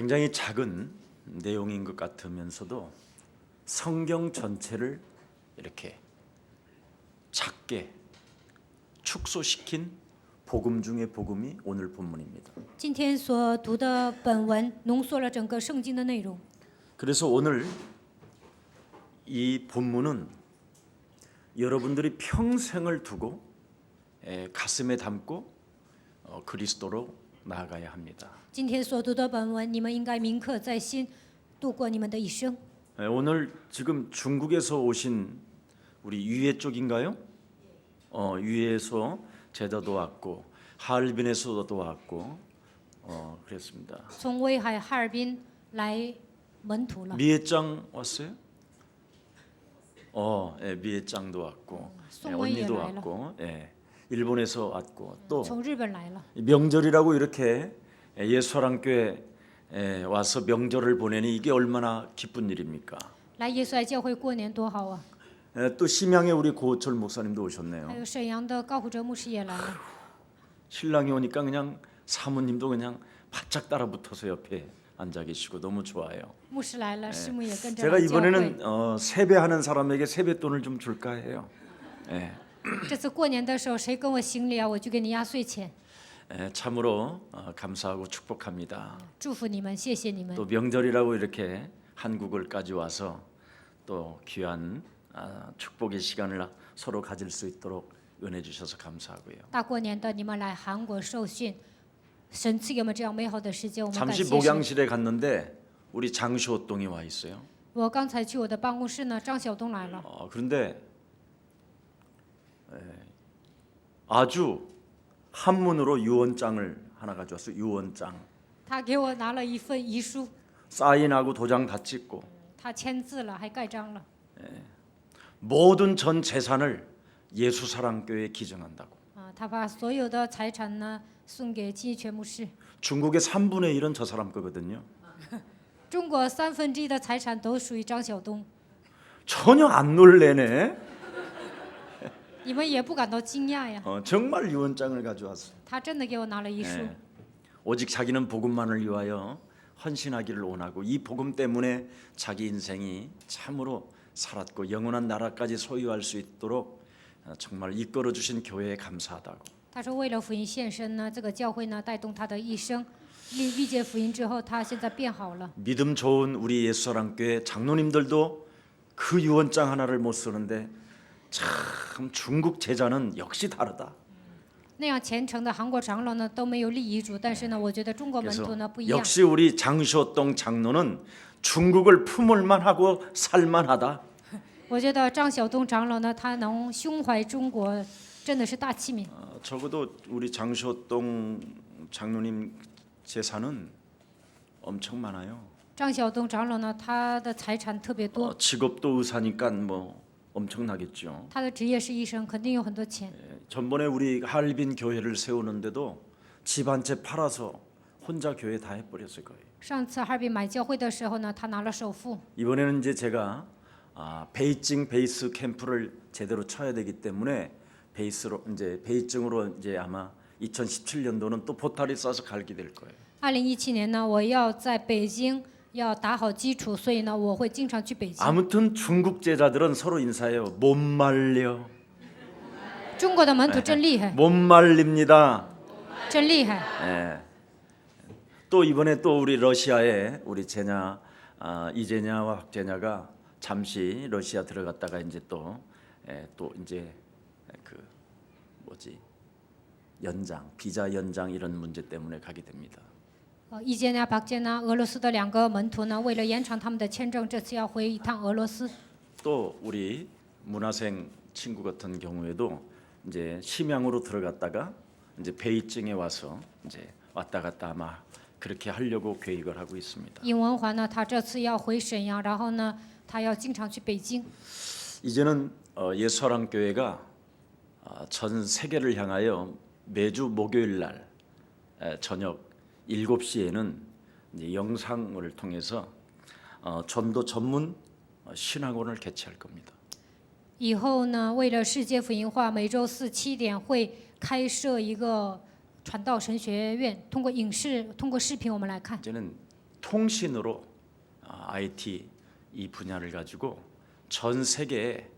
굉장히 작은 내용인 것 같으면서도 성경 전체를 이렇게 작게 축소시킨 복음 중의 복음이 오늘 본문입니다. 今天所读的本文浓缩了整个圣经的内容。 그래서 오늘 이 본문은 여러분들이 평생을 두고 가슴에 담고 그리스도로 나아가야 합니다. 今天所读的本文，你们应该铭刻在心，度过你们的一生。 오늘 지금 중국에서 오신 우리 유해 쪽인가요? 유해에서 제자도 왔고 하얼빈에서도 왔고 그랬습니다. 从威海、哈尔滨来门徒了。 미애짱 왔어요? 미애짱도 왔고 언니도 왔고 일본에서 왔고 또 从日本来了。 명절이라고 이렇게 예수사랑교회 와서 명절을 보내니 이게 얼마나 기쁜 일입니까? 来耶稣爱教会过年多好啊！ 또 심양에 우리 고철 목사님도 还 오셨네요. 有沈阳的高虎哲牧师也来了。 신랑이 오니까 그냥 사모님도 그냥 바짝 따라붙어서 옆에 앉아 계시고 너무 좋아요. 牧师来了，师母也跟着 제가 来教会。 이번에는 세배하는 사람에게 세뱃돈을 좀 줄까 해요. 这次过年的时候，谁跟我行礼啊，我就给你压岁钱。 참으로 감사하고 축복합니다. 祝福你们，谢谢你们。 또 명절이라고 이렇게 한국을까지 와서 또 귀한 축복의 시간을 서로 가질 수 있도록 은혜 주셔서 감사하고요. 大过年的，你们来韩国受训，神赐给我们这样美好的时间，我们感 잠시 谢神。 목양실에 갔는데 우리 장시호동이 와 있어요. 我刚才去我的办公室呢，张晓东来了。 그런데 아주 한문으로 유언장을 하나 가져왔어요. 유언장. 他给我拿了一份遗书， 사인하고 도장 다 찍고 他签字了，还盖章了。 모든 전 재산을 예수사랑교회에 기증한다고. 他把所有的财产呢送给金一全牧师。 중국의 3분의 1은 저 사람 거거든요. 中国1/3的财产都属于张晓东， 전혀 안 놀래네. 你们也不感到惊讶呀？ 정말 유언장을 가져왔어. 他真的给我拿了遗书。 오직 자기는 복음만을 위하여 헌신하기를 원하고 이 복음 때문에 자기 인생이 참으로 살았고 영원한 나라까지 소유할 수 있도록 정말 이끌어 주신 교회에 감사하다고. 他说为了福音献身呢，这个教会呢带动他的一生。历届福音之后，他现在变好了。 믿음 좋은 우리 예수사랑교회 장로님들도 그 유언장 하나를 못 쓰는데 참 중국 제자는 역시 다르다. 那样虔诚的韩国长老呢都没有立遗嘱，但是呢，我觉得中国门 그래서 徒呢不一样。 역시 우리 장시호동 장로는 중국을 품을만 하고 살만하다. 我觉得张晓东长老呢，他能胸怀中国，真的是大器皿。 적어도 우리 장시호동 장로님 재산은 엄청 많아요. 张晓东长老呢，他的财产特别多， 직업도 의사니까 뭐 엄청나겠죠. 他的职业是医生，肯定有很多钱。 전번에 우리 하얼빈 교회를 세우는데도 집 한 채 팔아서 혼자 교회 다 해버렸을 거예요. 上次哈尔滨买教会的时候呢，他拿了首付。 이번에는 이제 제가 베이징 베이스 캠프를 제대로 쳐야 되기 때문에 베이징으로 이제 아마 2017년도는 또 보따리 싸서 갈게 될 거예요. 2017年呢，我要在北京要打好基础，所以呢，我会经常去北京。 아무튼 중국 제자들은 서로 인사해요. 못 말려. 中国的门徒真厉害， 못 말립니다. 真厉害。 예. 또 이번에 또 우리 러시아에 우리 제냐 이제냐와 박제냐가 잠시 러시아 들어갔다가 이제 또 이제 그 뭐지 연장 비자 연장 이런 문제 때문에 가게 됩니다. 易建纳、박建纳，俄罗斯的2个门徒呢，为了延长他们的签证，这次要回一趟俄罗斯。 또 우리 문화생 친구 같은 경우에도 이제 심양으로 들어갔다가 이제 베이징에 와서 이제 왔다 갔다 아마 그렇게 하려고 계획을 하고 있습니다. 尹文环呢，他这次要回沈阳，然后呢，他要经常去北京。 이제는 예수사랑교회가 전 세계를 향하여 매주 목요일 날 저녁 7시에는 이제 영상을 통해서 전도 전문 신학원을 개최할 겁니다. 以后呢，为了世界福音化，每周4、7点会开设一个传道神学院，通过视频我们来看。 이제는 통신으로 IT 이 분야를 가지고 전 세계에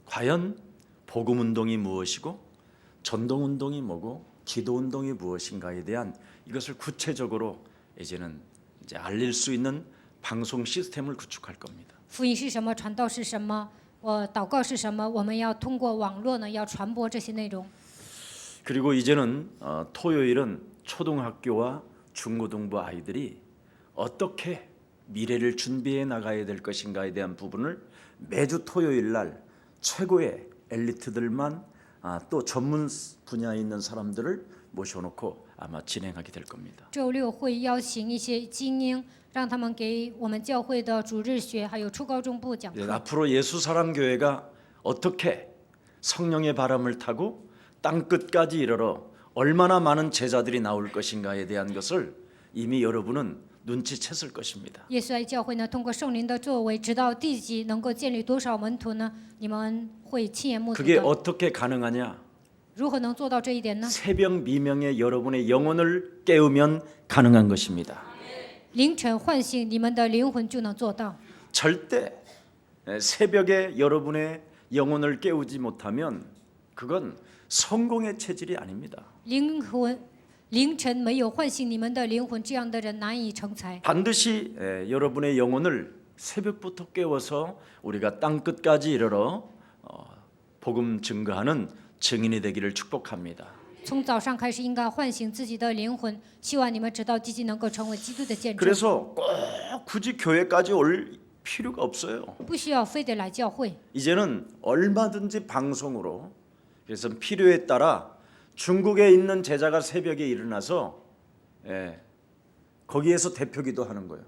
과연 복음 운동이 무엇이고 전도 운동이 뭐고 기도 운동이 무엇인가에 대한 이것을 구체적으로 이제는 이제 알릴 수 있는 방송 시스템을 구축할 겁니다. 福音是什么？传道是什么？祷告是什么？我们要通过网络呢，要传播这些内容。 그리고 이제는 토요일은 초등학교와 중고등부 아이들이 어떻게 미래를 준비해 나가야 될 것인가에 대한 부분을 매주 토요일 날 최고의 엘리트들만 또 전문 분야에 있는 사람들을 모셔놓고 아마 진행하게 될 겁니다. 周六会邀请一些精英，让他们给我们教会的主日学还有初高中部讲 네, 课。 앞으로 예수사랑교회가 어떻게 성령의 바람을 타고 땅 끝까지 이르러 얼마나 많은 제자들이 나올 것인가에 대한 것을 이미 여러분은 눈치챘을 것입니다. 耶稣爱教会呢，通过圣灵的作为，直到地极能够建立多少门徒呢？你们会亲眼目睹 그게 的。 어떻게 가능하냐? 如何能做到这一点呢？ 새벽 미명에 여러분의 영혼을 깨우면 가능한 것입니다. 凌晨唤醒你们的灵魂就能做到。 절대 새벽에 여러분의 영혼을 깨우지 못하면 그건 성공의 체질이 아닙니다. 凌晨没有唤醒你们的灵魂，这样的人难以成才。 반드시 여러분의 영혼을 새벽부터 깨워서 우리가 땅 끝까지 이르러 복음 증거하는 증인이 되기를 축복합니다. 从早上开始，应该唤醒自己的灵魂，希望你们直到积极能够成为基督的见证。 그래서 꼭 굳이 교회까지 올 필요가 없어요. 不需要非得来教会， 이제는 얼마든지 방송으로 그래서 필요에 따라 중국에 있는 제자가 새벽에 일어나서 거기에서 대표기도 하는 거예요.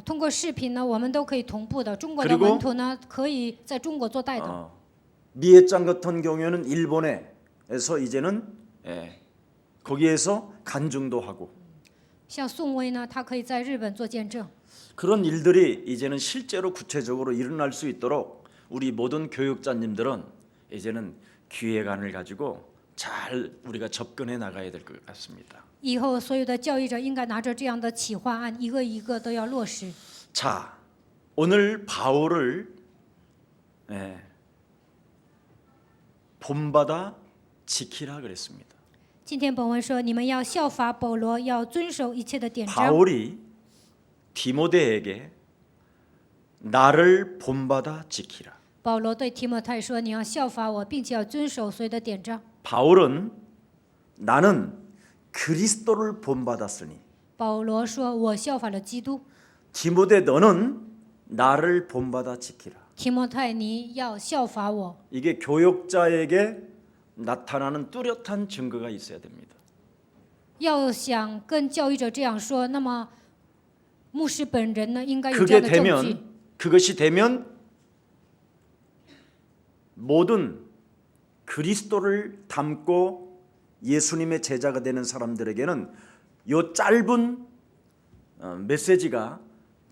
通过视频呢，我们都可以同步的。中国的 그리고 门徒呢，可以在中国做带的。 미에짱 같은 경우에는 일본에서 이제는 거기에서 간증도 하고 像宋威呢，他可以在日本做见证。 그런 일들이 이제는 실제로 구체적으로 일어날 수 있도록 우리 모든 교육자님들은 이제는 기획안을 가지고 잘 우리가 접근해 나가야 될 것 같습니다. 以后所有的教育者应该拿着这样的企划案，一个一个都要落实。 자, 오늘 바울을 본받아 지키라 그랬습니다. 今天本文说，你们要效法保罗，要遵守一切的典章。 바울이 디모데에게 나를 본받아 지키라. 保罗对提摩太说：“你要效法我，并且要遵守所有的典章。” 바울은 나는 그리스도를 본받았으니 保罗说：“我效法了基督。 디모데 너는 나를 본받아 지키라. ”提摩太，你要效法我。 이게 교역자에게 나타나는 뚜렷한 증거가 있어야 됩니다. 要想跟教育者这样说，那么牧师本人呢，应该有这样 그게 的证据。 되면 그것이 되면 모든 그리스도를 닮고 예수님의 제자가 되는 사람들에게는 요 짧은 메시지가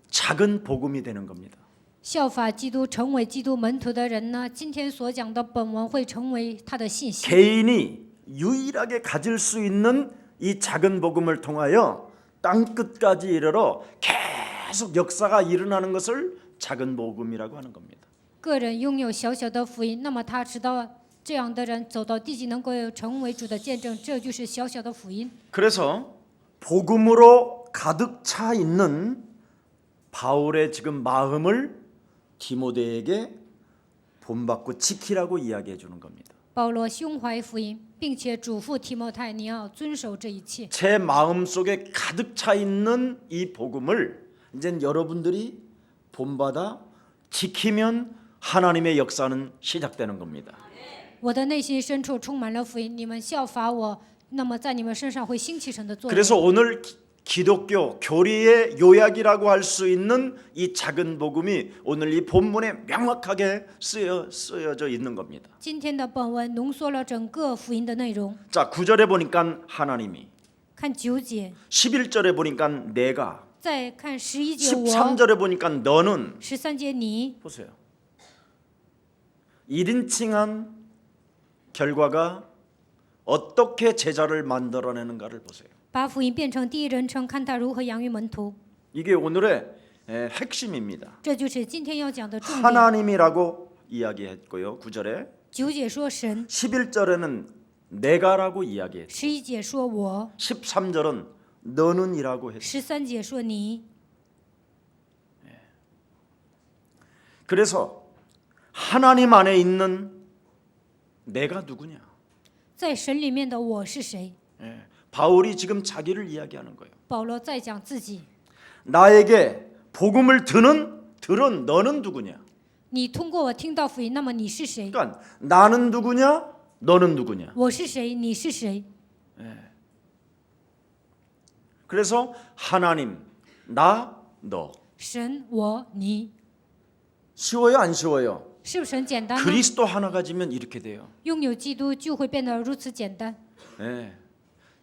작은 복음이 되는 겁니다. 效法基督，成为基督门徒的人呢，今天所讲的本文会成为他的信息。 개인이 유일하게 가질 수 있는 이 작은 복음을 통하여 땅 끝까지 이르러 계속 역사가 일어나는 것을 작은 복음이라고 하는 겁니다. 个人拥有小小的福音，那么他直到这样的人走到地极，能够成为主的见证，这就是小小的福音。 그래서 복음으로 가득 차 있는 바울의 지금 마음을 디모데에게 본받고 지키라고 이야기해 주는 겁니다. 保罗胸怀福音，并且嘱咐提摩太，你要遵守这一切。 제 마음 속에 가득 차 있는 이 복음을 이제 여러분들이 본받아 지키면 하나님의 역사는 시작되는 겁니다. 我的内心深处充满了福音，你们效法我，那么在你们身上会兴起神的作为。 그래서 오늘 기독교 교리의 요약이라고 할 수 있는 이 작은 복음이 오늘 이 본문에 명확하게 쓰여져 있는 겁니다. 今天的本文浓缩了整个福音的内容。 자, 9절에 보니까 하나님이 看9节， 11절에 보니까 내가 再看11节我， 13절에 보니까 너는 13节你。 보세요. 1인칭한 결과가 어떻게 제자를 만들어내는가를 보세요. 把福音变成第一人称，看他如何养育门徒。 이게 오늘의 핵심입니다. 这就是今天要讲的重点。 하나님이라고 이야기했고요. 9절에 9节说神， 11절에는 내가라고 이야기했고 11节说我， 13절은 너는이라고 했어요. 13节说你。 그래서 하나님 안에 있는 내가 누구냐? 在神里面的我是谁？ 바울이 지금 자기를 이야기하는 거예요. 保罗在讲自己。 나에게 복음을 들은 너는 누구냐? 你通过我听到福音，那么你是谁？ 그러니까 나는 누구냐? 너는 누구냐? 我是谁？你是谁？ 그래서 하나님, 나, 너. 神，我，你， 쉬워요, 안 쉬워요? 是不是很简单呢？ 그리스도 하나 가지면 이렇게 돼요. 拥有基督就会变得如此简单。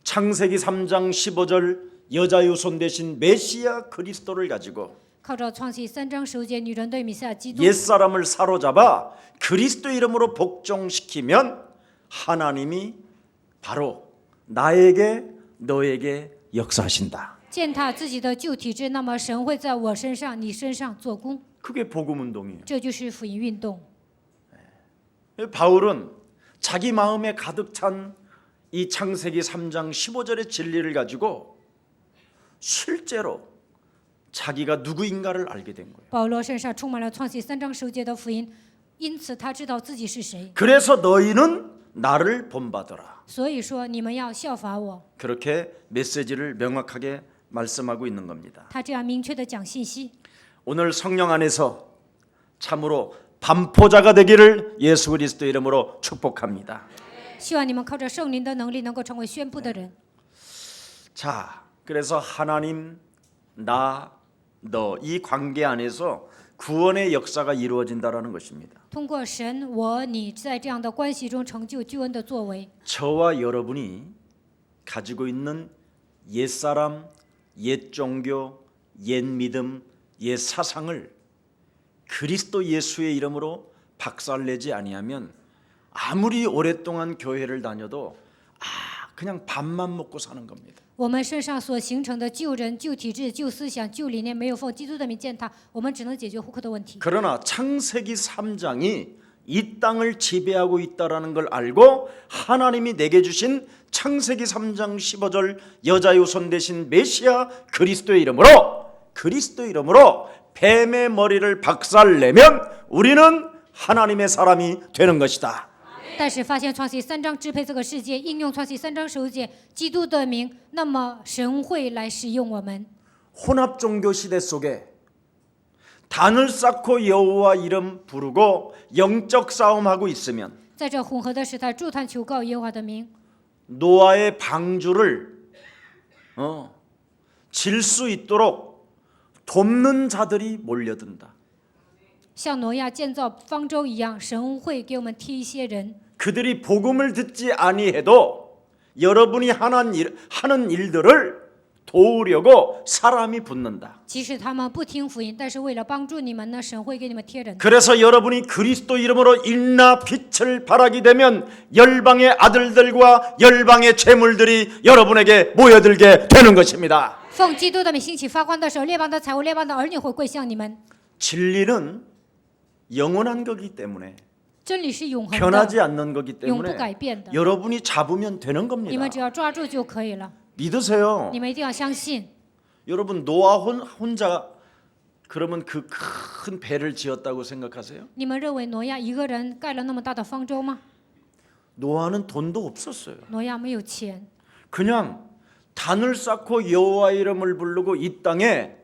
창세기 3장 15절 여자 유손 대신 메시아 그리스도를 가지고 靠着创世3章15节，女人对弥赛亚基督， 옛사람을 사로잡아 그리스도 이름으로 복종시키면 하나님이 바로 나에게 너에게 역사하신다. 践踏自己的旧体制，那么神会在我身上、你身上做工， 그게 복음 운동이에요. 这就是福音运动。 바울은 자기 마음에 가득 찬 이 창세기 3장 15절의 진리를 가지고 실제로 자기가 누구인가를 알게 된 거예요. 保罗身上充满了创世3章15节的福音，因此他知道自己是谁。 그래서 너희는 나를 본받아라. 所以说，你们要效法我。 그렇게 메시지를 명확하게 말씀하고 있는 겁니다. 他这样明确的讲信息。 오늘 성령 안에서 참으로 반포자가 되기를 예수 그리스도 이름으로 축복합니다. 希望你们靠着圣灵的能力，能够成为宣布的人。 자, 그래서 하나님, 나, 너 이 관계 안에서 구원의 역사가 이루어진다라는 것입니다. 通过神、我、你在这样的关系中成就救恩的作为。 저와 여러분이 가지고 있는 옛사람, 옛 종교, 옛 믿음, 옛 사상을 그리스도 예수의 이름으로 박살내지 아니하면 아무리 오랫동안 교회를 다녀도 그냥 밥만 먹고 사는 겁니다. 我们身上所形成的旧人、旧体制、旧思想、旧理念，没有奉基督的名践踏，我们只能解决户口的问题。 그러나 창세기 3장이 이 땅을 지배하고 있다라는 걸 알고 하나님이 내게 주신 창세기 3장 15절 여자 유손 대신 메시아 그리스도의 이름으로 뱀의 머리를 박살내면 우리는 하나님의 사람이 되는 것이다. 但是发现创世3章支配这个世界，应用创世3章15节基督的名，那么神会来使用我们。 혼합 종교 시대 속에 단을 쌓고 여호와 이름 부르고 영적 싸움하고 있으면 在这混合的时代，筑坛求告耶和华的名， 노아의 방주를 질 수 있도록 돕는 자들이 몰려든다. 像挪亚建造方舟一样，神会给我们提一些人。 그들이 복음을 듣지 아니해도 여러분이 하는 일들을 도우려고 사람이 붙는다. 即使他们不听福音，但是为了帮助你们呢，神会给你们贴人。 그래서 여러분이 그리스도 이름으로 일나 빛을 발하게 되면 열방의 아들들과 열방의 재물들이 여러분에게 모여들게 되는 것입니다. 奉基督的名兴起发光的时候，列邦的财物、列邦的儿女会归向你们。 진리는 영원한 거기 때문에 真理是永恒 변하지 的， 않는 거기 永不 때문에 改变的。 여러분이 잡으면 되는 你 겁니다. 们只要抓住就可以了。 믿으세요. 你们一定要相信。 여러분 노아 혼자 그러면 그 큰 배를 지었다고 생각하세요? 你们认为挪亚一个人盖了那么大的方舟吗？ 노아는 돈도 없었어요. 挪亚没有钱， 그냥 단을 쌓고 여호와 이름을 부르고 이 땅에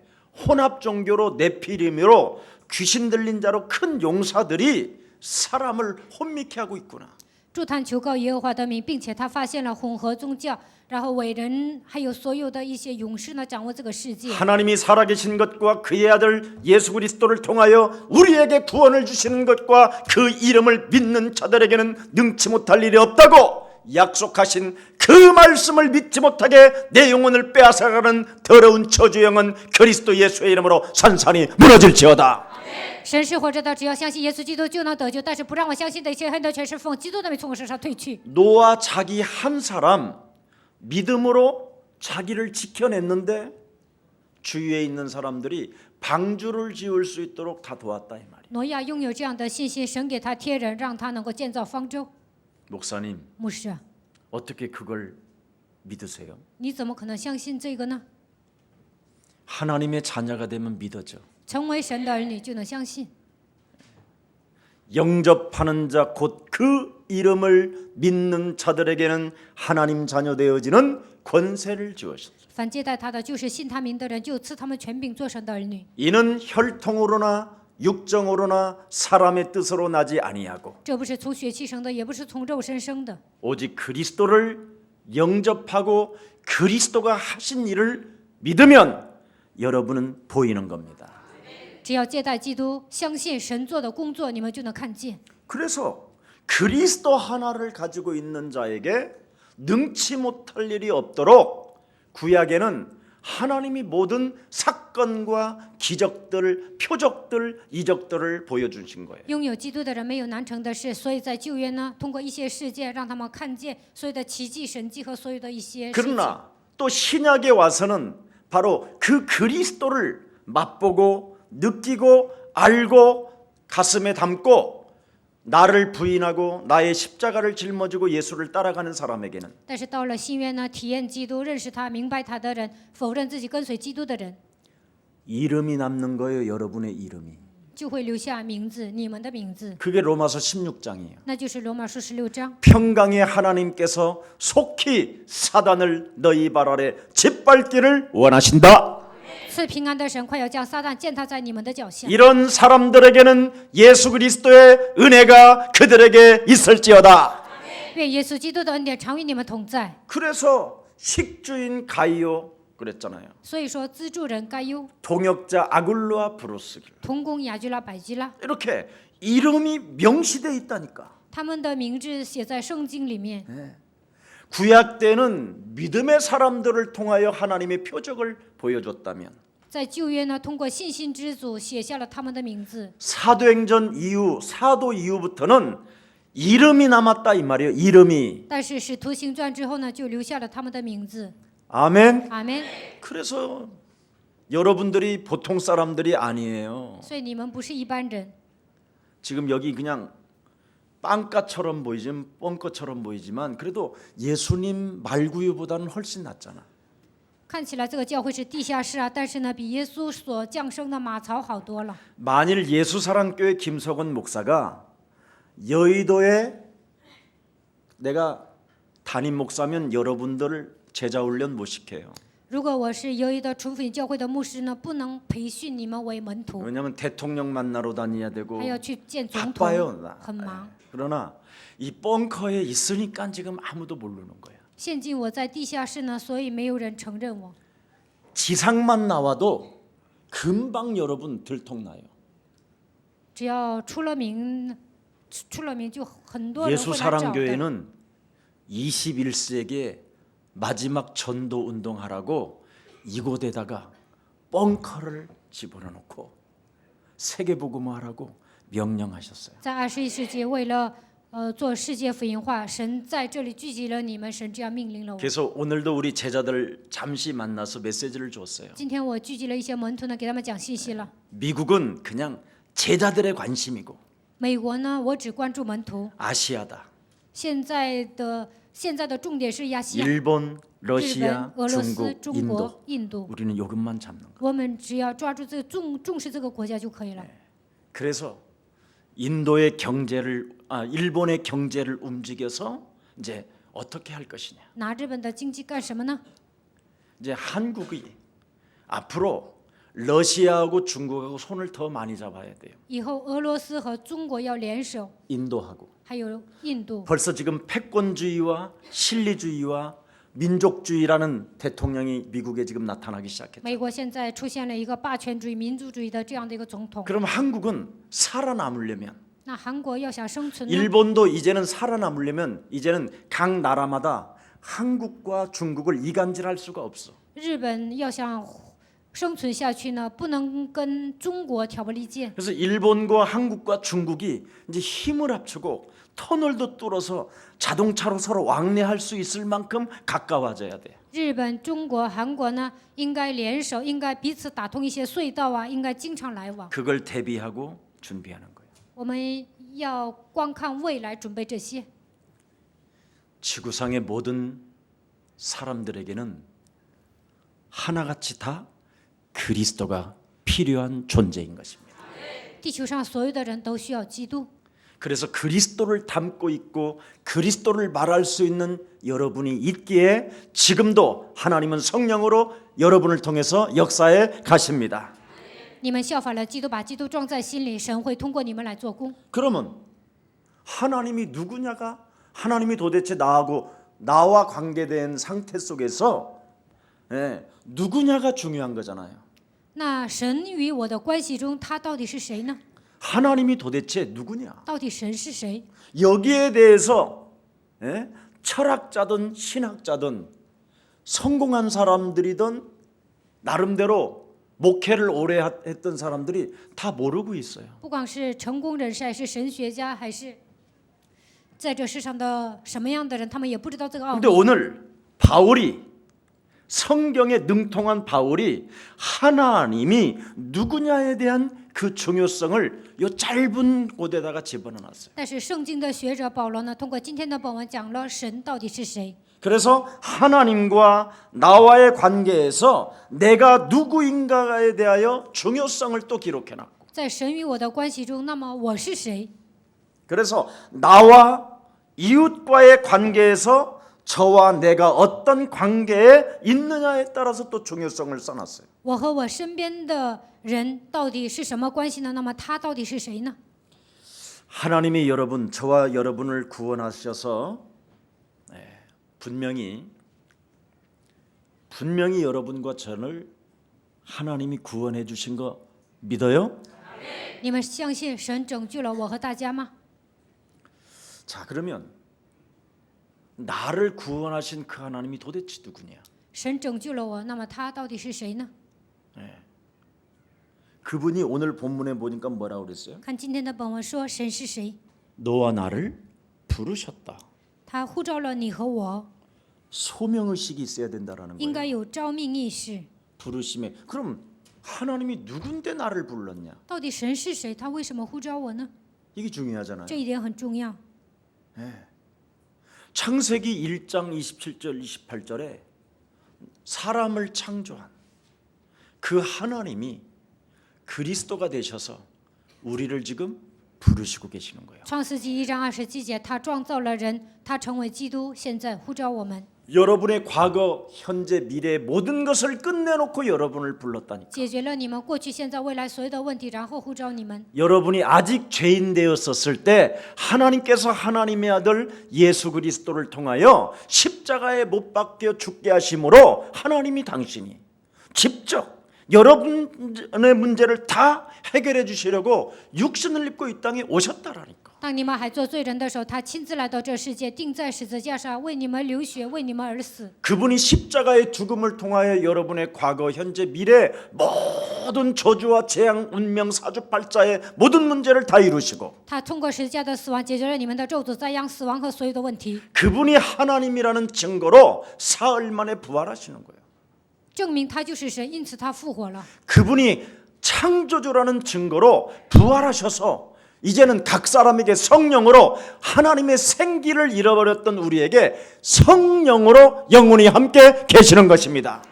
혼합 종교로 네피림으로 귀신 들린 자로 큰 용사들이 사람을 혼미케 하고 있구나. 筑坛求告耶和华的名，并且他发现了混合宗教，然后伟人还有所有的一些勇士呢，掌握这个世界。 하나님이 살아계신 것과 그의 아들 예수 그리스도를 통하여 우리에게 구원을 주시는 것과 그 이름을 믿는 자들에게는 능치 못할 일이 없다고 약속하신 그 말씀을 믿지 못하게 내 영혼을 빼앗아가는 더러운 저주영은 그리스도 예수의 이름으로 산산이 무너질지어다. 神是活着的，只要相信耶稣基督就能得救。但是不让我相信的一切恨的全是奉基督的名从我身上退去。 노아 자기 한 사람 믿음으로 자기를 지켜냈는데 주위에 있는 사람들이 방주를 지을 수 있도록 다 도왔다 이 말이에요. 挪亚拥有这样的信心，神给他贴人，让他能够建造方舟。 목사님, 牧师啊， 어떻게 그걸 믿으세요? 你怎么可能相信这个呢？ 하나님의 자녀가 되면 믿어져. 成为神的儿女就能相信。 영접하는 자 곧 그 이름을 믿는 자들에게는 하나님 자녀 되어지는 권세를 주었습니다. 凡接待他的，就是信他名的人，就赐他们权柄做神的儿女。 이는 혈통으로나 육정으로나 사람의 뜻으로 나지 아니하고 这不是从血气生的，也不是从肉身生的， 오직 그리스도를 영접하고 그리스도가 하신 일을 믿으면 여러분은 보이는 겁니다. 只要接待基督，相信神做的工作，你们就能看见。 그래서 그리스도 하나를 가지고 있는 자에게 능치 못할 일이 없도록 구약에는 하나님이 모든 사건과 기적들, 표적들, 이적들을 보여주신 거예요. 拥有基督的人没有难成的事，所以在旧约呢，通过一些事件让他们看见所有的奇迹、神迹和所有的一些事情。 그러나 또 신약에 와서는 바로 그 그리스도를 맛보고 느끼고 알고 가슴에 담고 나를 부인하고 나의 십자가를 짊어지고 예수를 따라가는 사람에게는 但是到了新约呢，体验基督、认识他、明白他的人，否认自己跟随基督的人， 이름이 남는 거예요. 여러분의 이름이. 就会留下名字，你们的名字， 그게 로마서 16장이에요. 那就是罗马书16章。 평강의 하나님께서 속히 사단을 너희 발 아래 짓밟기를 원하신다. 赐平安的神快要将撒旦践踏在你们的脚下。 이런 사람들에게는 예수 그리스도의 은혜가 그들에게 있을지어다. 愿耶稣基督的恩典常与你们同在。 그래서 식주인 가이오 그랬잖아요. 所以说，资助人该忧， 동역자 아굴로와 브루스길 同工雅居拉、百基拉， 이렇게 이름이 명시되어 있다니까. 他们的名字写在圣经里面。 구약 때는 믿음의 사람들을 통하여 하나님의 표적을 보여줬다면 在旧约呢，通过信心之主写下了他们的名字。 사도행전 이후 사도 이후부터는 이름이 남았다 이 말이에요. 이름이. 但是使徒行传之后呢，就留下了他们的名字。 아멘. 阿门。 그래서 여러분들이 보통 사람들이 아니에요. 所以你们不是一般人。 지금 여기 그냥 빵가처럼 보이지만 뻥커처럼 보이지만 그래도 예수님 말구유보다는 훨씬 낫잖아. 看起来这个教会是地下室啊，但是呢，比耶稣所降生的马槽好多了。 만일 예수사랑교회 김석원 목사가 여의도에 내가 담임 목사면 여러분들을 제자 훈련 못 시켜요. 如果我是由一的纯福音教会的牧师呢，不能培训你们为门徒， 왜냐하면 대통령 만나러 다녀야 되고 还要去见总统 바빠요. ，很忙。 그러나 이 벙커에 있으니까 지금 아무도 모르는 거야. 现今我在地下室呢，所以没有人承认我。 지상만 나와도 금방 여러분 들통나요. 只要出了名就很多人会来找的。 예수사랑교회는 21세기에 마지막 전도 운동하라고 이곳에다가 벙커를 집어넣고 세계복음화하라고 명령하셨어요. 在21世纪，为了做世界福音化，神在这里聚集了你们，神这样命令了我。 그래서 오늘도 우리 제자들 잠시 만나서 메시지를 줬어요. 今天我聚集了一些门徒呢，给他们讲信息了。 미국은 그냥 제자들의 관심이고 美国呢，我只关注门徒。 아시아다. 现在的重点是亚细亚、 일본, 日本、 러시아, 俄罗斯、 중국, 中 인도. 国、印度。 우리는 이것만 잡는 거. 我们只要抓住这个重视这个国家就可以了。 그래서 인도의 경제를 일본의 경제를 움직여서 이제 어떻게 할 것이냐. 拿日本的经济干什么呢？ 이제 한국이 앞으로 러시아하고 중국하고 손을 더 많이 잡아야 돼요. 以后俄罗斯和中国要联手， 인도하고. 还有印度。 벌써 지금 패권주의와 실리주의와 민족주의라는 대통령이 미국에 지금 나타나기 시작했죠. 美国现在出现了一个霸权主义、民族主义的这样的一个总统。 그럼 한국은 살아남으려면 那韩国要想生存呢？ 일본도 이제는 살아남으려면 이제는 각 나라마다 한국과 중국을 이간질할 수가 없어. 日本要想生存下去呢，不能跟中国挑拨离间。 그래서 일본과 한국과 중국이 이제 힘을 합치고 터널도 뚫어서 자동차로 서로 왕래할 수 있을 만큼 가까워져야 돼. 日本、中国、韩国呢，应该联手，应该彼此打通一些隧道啊，应该经常来往。 그걸 대비하고 준비하는 거예요. 我们要观看未来，准备这些。 지구상의 모든 사람들에게는 하나같이 다 그리스도가 필요한 존재인 것입니다. 地球上所有的人都需要基督， 그래서 그리스도를 담고 있고 그리스도를 말할 수 있는 여러분이 있기에 지금도 하나님은 성령으로 여러분을 통해서 역사에 가십니다. 你们效法了基督，把基督装在心里，神会通过你们来做工。 그러면 하나님이 누구냐가 하나님이 도대체 나와 관계된 상태 속에서 누구냐가 중요한 거잖아요. 那神与我的关系中，他到底是谁呢？ 하나님이 도대체 누구냐? 到底神是谁？ 여기에 대해서 철학자든 신학자든 성공한 사람들이든 나름대로 목회를 오래 했던 사람들이 다 모르고 있어요. 不管是成功人士，还是神学家，还是在这世上的什么样的人，他们也不知道这个奥 근데 秘。 오늘 바울이 성경에 능통한 바울이 하나님이 누구냐에 대한 그 중요성을 이 짧은 곳에다가 집어넣었어요. 但是圣经的学者保罗呢，通过今天的本文讲了神到底是谁。 그래서 하나님과 나와의 관계에서 내가 누구인가에 대하여 중요성을 또 기록해놨고 在神与我的关系中，那么我是谁？ 그래서 나와 이웃과의 관계에서 저와 내가 어떤 관계에 있느냐에 따라서 또 중요성을 써놨어요. 我和我身边的人到底是什么关系呢？那么他到底是谁呢？ 하나님이 저와 여러분을 구원하셔서 분명히 여러분과 저를 하나님이 구원해 주신 거 믿어요? 你们相信神拯救了我和大家吗？ 자, 그러면 나를 구원하신 그 하나님이 도대체 누구냐? 神拯救了我，那么他到底是谁呢？ 그분이 오늘 본문에 보니까 뭐라고 그랬어요? 看今天的本文说，神是谁？ 너와 나를 부르셨다. 他呼召了你和我， 소명의식이 있어야 된다라는 应该 거예요. 有召命意识。 부르심에. 그럼 하나님이 누군데 나를 불렀냐? 到底神是谁？他为什么呼召我呢？ 이게 중요하잖아요. 这一点很重要。 창세기 1장 27절 28절에 사람을 창조한 그 하나님이 그리스도가 되셔서 우리를 지금 부르시고 계시는 거예요. 创世纪1章27节，他创造了人，他成为基督，现在呼召我们。 여러분의 과거, 현재, 미래 모든 것을 끝내놓고 여러분을 불렀다니까. 解决了你们过去、现在、未来所有的问题，然后呼召你们。 여러분이 아직 죄인 되었었을 때 하나님께서 하나님의 아들 예수 그리스도를 통하여 십자가에 못 박혀 죽게 하심으로 하나님이 당신이 직접 여러분의 문제를 다 해결해 주시려고 육신을 입고 이 땅에 오셨다라니까. 当你们还做罪人的时候，他亲自来到这世界，钉在十字架上，为你们流血，为你们而死。 그분이 십자가의 죽음을 통하여 여러분의 과거, 현재, 미래 모든 저주와 재앙, 운명, 사주팔자의 모든 문제를 다 이루시고 他通过十字架的死亡，解决了你们的咒诅、灾殃、死亡和所有的问题， 그분이 하나님이라는 증거로 사흘 만에 부활하시는 거예요. 证明他就是神，因此他复活了。 그분이 창조주라는 증거로 부활하셔서 이제는 각 사람에게 성령으로 하나님의 생기를 잃어버렸던 우리에게 성령으로 영원히 함께 계시는 것입니다.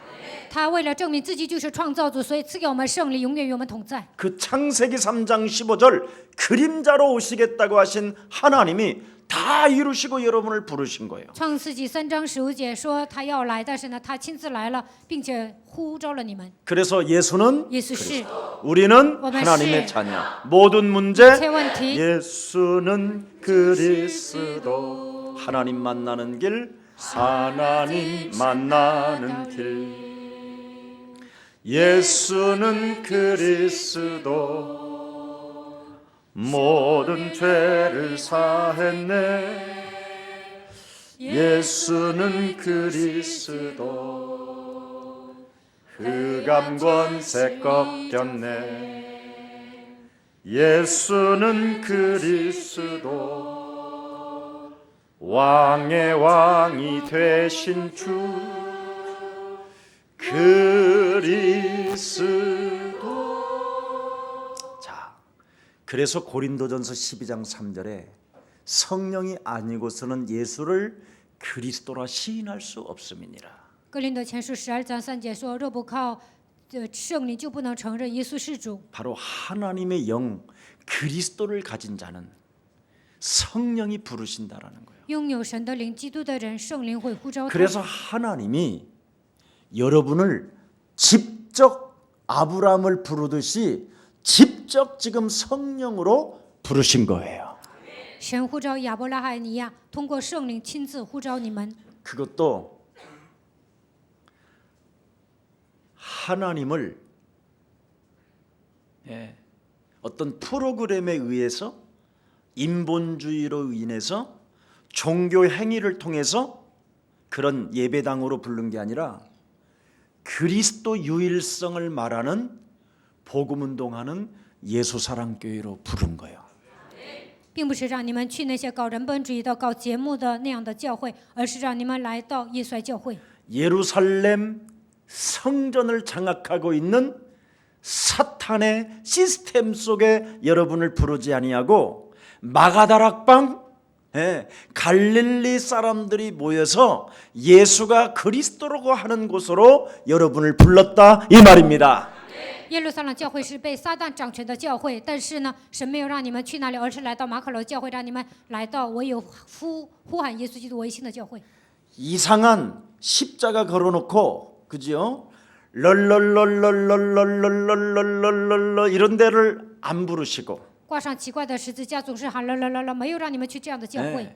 他为了证明自己就是创造主，所以赐给我们圣灵，永远与我们同在。 그 창세기 3장 15절 그림자로 오시겠다고 하신 하나님이 다 이루시고 여러분을 부르신 거예요. 创世纪3章15节说他要来，但是呢，他亲自来了，并且呼召了你们。 그래서 예수는 耶稣是 우리는 오늘 하나님의 시- 자녀. 모든 문제 切问题， 예수는 그리스도. 하나님 만나는 길, 하나님 만나는 길. 예수는 그리스도. 모든 죄를 사했네. 예수는 그리스도. 흑암 권세 꺾였네. 예수는 그리스도 왕의 왕이 되신 주 그리스도. 자, 그래서 고린도전서 12장 3절에 성령이 아니고서는 예수를 그리스도라 시인할 수 없음이니라. 哥林多前书12章3节说：“若不靠圣灵，就不能承认耶稣是主。 바로 하나님의 영 그리스도를 가진 자는 성령이 부르신다라는 거예요. 拥有神的灵，基督的人，圣灵会呼召他。 그래서 하나님이 여러분을 직접 아브라함을 부르듯이 직접 지금 성령으로 부르신 거예요. 神呼召亚伯拉罕一样，通过圣灵亲自呼召你们。 그것도 하나님을 어떤 프로그램에 의해서 인본주의로 인해서 종교 행위를 통해서 그런 예배당으로 부른 게 아니라 그리스도 유일성을 말하는 복음운동하는 예수사랑교회로 부른 거예요. 并不是让你们去那些搞人本主义的、搞节目的那样的教会，而是让你们来到耶稣爱教会。 예루살렘 성전을 장악하고 있는 사탄의 시스템 속에 여러분을 부르지 아니하고 마가다락방 갈릴리 사람들이 모여서 예수가 그리스도라고 하는 곳으로 여러분을 불렀다 이 말입니다. 耶路撒冷教会是被撒旦掌权的教会，但是呢，神没有让你们去那里，而是来到马可楼教会，让你们来到唯有呼喊耶稣基督为新的教会。 이상한 십자가 걸어놓고 그죠? 럴럴럴럴럴럴럴럴럴럴럴 이런 데를 안 부르시고 挂上奇怪的十字架，总是喊啦啦啦啦，没有让你们去这样的教会。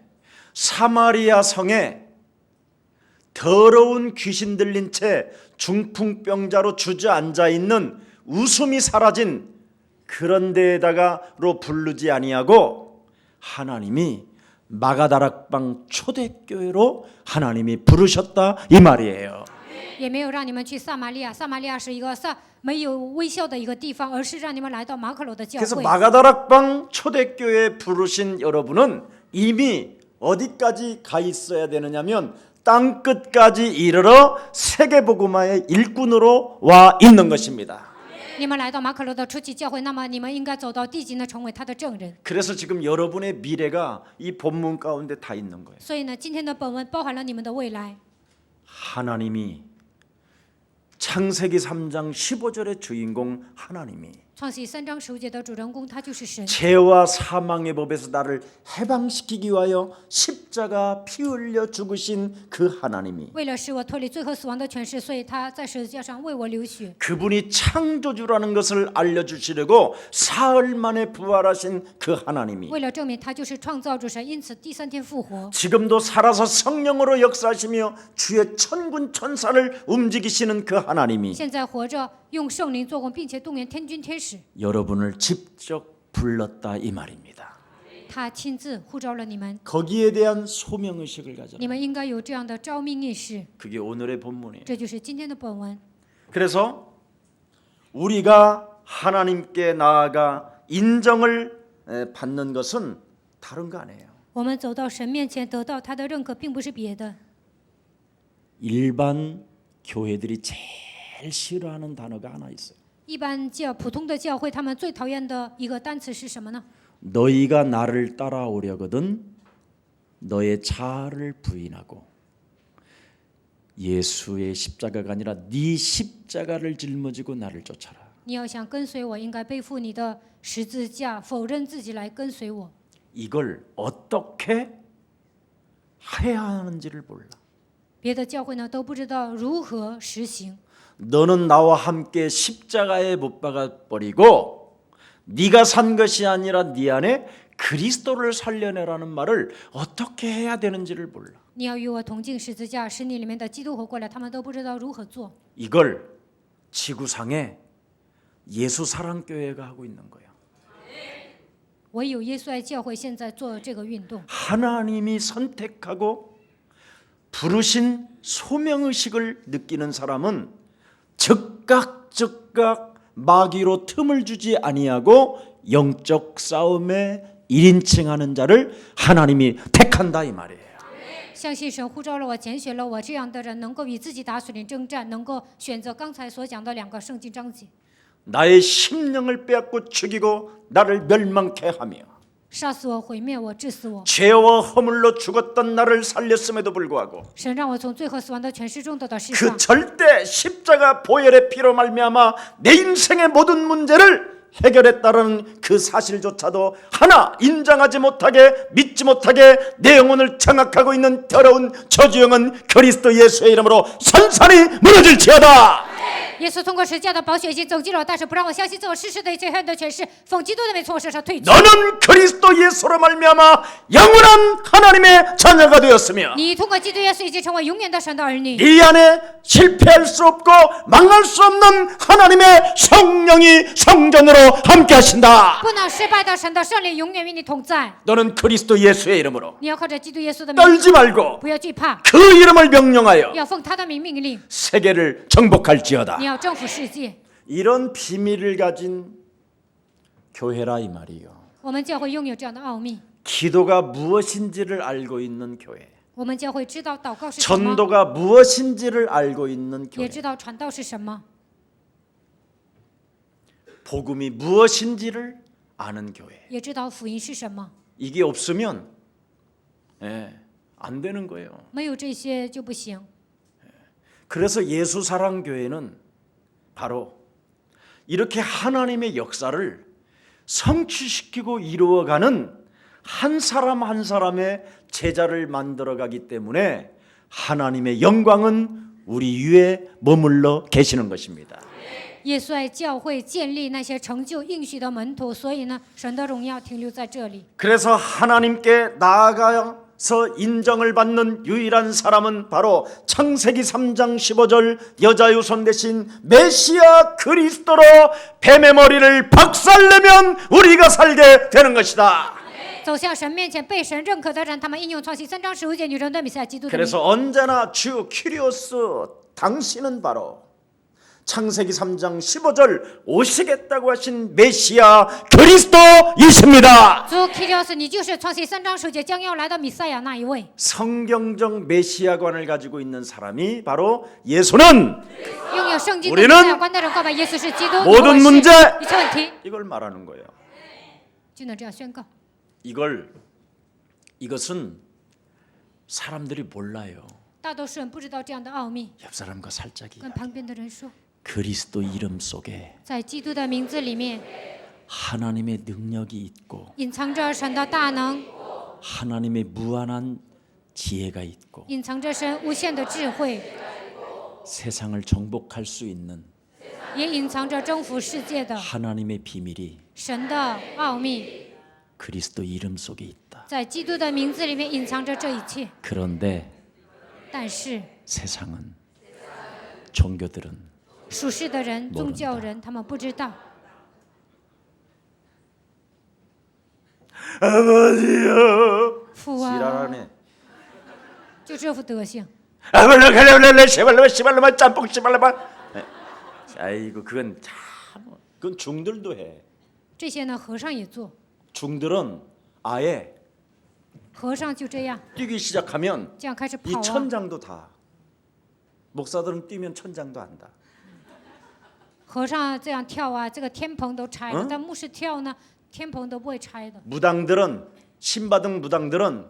사마리아 성에 더러운 귀신 들린 채 중풍병자로 주저앉아 있는 웃음이 사라진 그런 데에다가로 부르지 아니하고 하나님이 마가다락방 초대교회로 하나님이 부르셨다 이 말이에요. 也没有让你们去撒玛利亚，撒玛利亚是一个没有微笑的一个地方，而是让你们来到马可楼的教 그래서 会。 마가다락방 초대교회에 부르신 여러분은 이미 어디까지 가 있어야 되느냐면 땅 끝까지 이르러 세계복음화의 일꾼으로 와 있는 것입니다. 你们来到马可楼的初期教会，那么你们应该走到地极呢，成为他的证人。 그래서 지금 여러분의 미래가 이 본문 가운데 다 있는 거예요. 所以呢，今天的本文包含了你们的未来。 하나님이 창세기 3장 15절의 주인공 하나님이 创世3章15节的主人公，他就是神。 죄와 사망의 법에서 나를 해방시키기 위하여 십자가 피 흘려 죽으신 그 하나님이 为了使我脱离罪和死亡的权势，所以他在十字架上为我流血。 그분이 창조주라는 것을 알려주시려고 사흘 만에 부활하신 그 하나님이 为了证明他就是创造主神，因此第3天复活。 지금도 살아서 성령으로 역사하시며 주의 천군 천사를 움직이시는 그 하나님이 现在活着，用圣灵做工，并且动员天军天使。 여러분을 직접 불렀다 이 말입니다. 他亲自呼召了你们， 거기에 대한 소명의식을 가져라. 你们应该有这样的召命意识。 그게 오늘의 본문이에요. 这就是今天的本文。 그래서 우리가 하나님께 나아가 인정을 받는 것은 다른 거 아니에요. 我们走到神面前，得到他的认可，并不是别的。 일반 교회들이 제일 싫어하는 단어가 하나 있어요. 一般普通的教会，他们最讨厌的一个单词是什么呢？ 너희가 나를 따라오려거든 너의 자아를 부인하고 예수의 십자가가 아니라 네 십자가를 짊어지고 나를 쫓아라. 你要想跟随我，应该背负你的十字架，否认自己来跟随我。 이걸 어떻게 해야 하는지를 몰라. 别的教会呢都不知道如何实行。 너는 나와 함께 십자가에 못 박아 버리고 네가 산 것이 아니라 네 안에 그리스도를 살려내라는 말을 어떻게 해야 되는지를 몰라. 你要与我同进十字架，使你里面的基督活过来，他们都不知道如何做。 이걸 지구상에 예수 사랑 교회가 하고 있는 거예요. 唯有耶稣爱教会现在做这个运动。 하나님이 선택하고 부르신 소명의식을 느끼는 사람은 즉각 마귀로 틈을 주지 아니하고 영적 싸움에 1인칭하는 자를 하나님이 택한다 이 말이에요. 相信神呼召了我，拣选了我这样的人，能够与自己打属灵征战，能够选择刚才所讲的2个圣经章节， 나의 심령을 빼앗고 죽이고 나를 멸망케 하며 杀死我、毁灭我、致死我。 죄와 허물로 죽었던 나를 살렸음에도 불구하고 神让我从罪和死亡的权势中得到释 그 放。 절대 십자가 보혈의 피로 말미암아 내 인생의 모든 문제를 해결했다는 그 사실조차도 하나 인정하지 못하게 믿지 못하게 내 영혼을 장악하고 있는 더러운 저주영은 그리스도 예수의 이름으로 산산이 무너질지어다. 耶稣通过十字架的宝血已经走进了我，但是不让我相信自我世世的一切恨的权势，奉基督的名从我身上退去。 너는 그리스도 예수로 말미암아 영원한 하나님의 자녀가 되었으며 你通过基督耶稣已经成为永远的神的儿女， 네 안에 실패할 수 없고 망할 수 없는 하나님의 성령이 성전으로 함께 하신다. 不能失败的神的圣灵永远与你同在。 너는 그리스도 예수의 이름으로 你要靠着基督耶稣的名， 떨지 말고 不要惧怕， 그 이름을 명령하여 要奉他的名命令， 세계를 정복할지어다. 你要征服世界。 이런 비밀을 가진 교회라 이 말이요. 我们教会拥有这样的奥秘， 기도가 무엇인지를 알고 있는 교회. 我们教会知道祷告是什么， 전도가 무엇인지를 알고 있는 也 교회. 知道传道是什么， 복음이 무엇인지를 아는 교회. 也知道福音是什么。 이게 없으면 안 되는 거예요. 没有这些就不行。 그래서 예수 사랑 교회는 바로 이렇게 하나님의 역사를 성취시키고 이루어가는 한 사람 한 사람의 제자를 만들어가기 때문에 하나님의 영광은 우리 위에 머물러 계시는 것입니다. 耶稣爱教会建立那些成就应许的门徒，所以呢，神的荣耀停留在这里。 그래서 하나님께 나아가서 인정을 받는 유일한 사람은 바로 창세기 3장 15절 여자 유손 대신 메시아 그리스도로 뱀의 머리를 박살내면 우리가 살게 되는 것이다. 走向神面前被神认可的人，他们应用创新3章15节女人的弥赛亚基督的名。 그래서 언제나 주 키리오스 당신은 바로 창세기 3장 15절 오시겠다고 하신 메시아 그리스도이십니다. 主 Kyrios， 你就是创新3章15节将要来的弥赛亚那一位。 성경적 메시아관을 가지고 있는 사람이 바로 예수는 拥有圣经的 우리는 弥赛亚观的人告白耶稣是基督， 모든 你 문제 一切问题 이걸 말하는 거예요. 就能这样宣告。 이것은 사람들이 몰라요. 大多数人不知道这样的奥秘， 옆 사람과 살짝 跟旁边的人说， 그리스도 이름 속에 在基督的名字里面 하나님의 능력이 있고 隐藏着神的大能， 하나님의 무한한 지혜가 있고 隐藏着神无限的智慧， 세상을 정복할 수 있는 也隐藏着征服世界的 하나님의 비밀이 神的奥秘。 그리스도 이름 속에 있다. 在基督的名字里面隐藏着这一切， 그런데 但是 세상은 종교들은 属世的人、宗教人，他们不知道。 아버지요. 父啊， 지랄하네. 就这副德行。 아발라 갈라발라 시발라마 짬뽕 시발라마. 아이고 그건 참 그건 중들도 해. 这些呢，和尚也做， 중들은 아예 和尚就这样， 뛰기 시작하면 这样开始 이 跑啊。 천장도 다. 목사들은 뛰면 천장도 안다. 和尚这样跳啊，这个天棚都拆了，但牧师跳呢，天棚都不会拆的。 무당들은 신받은 무당들은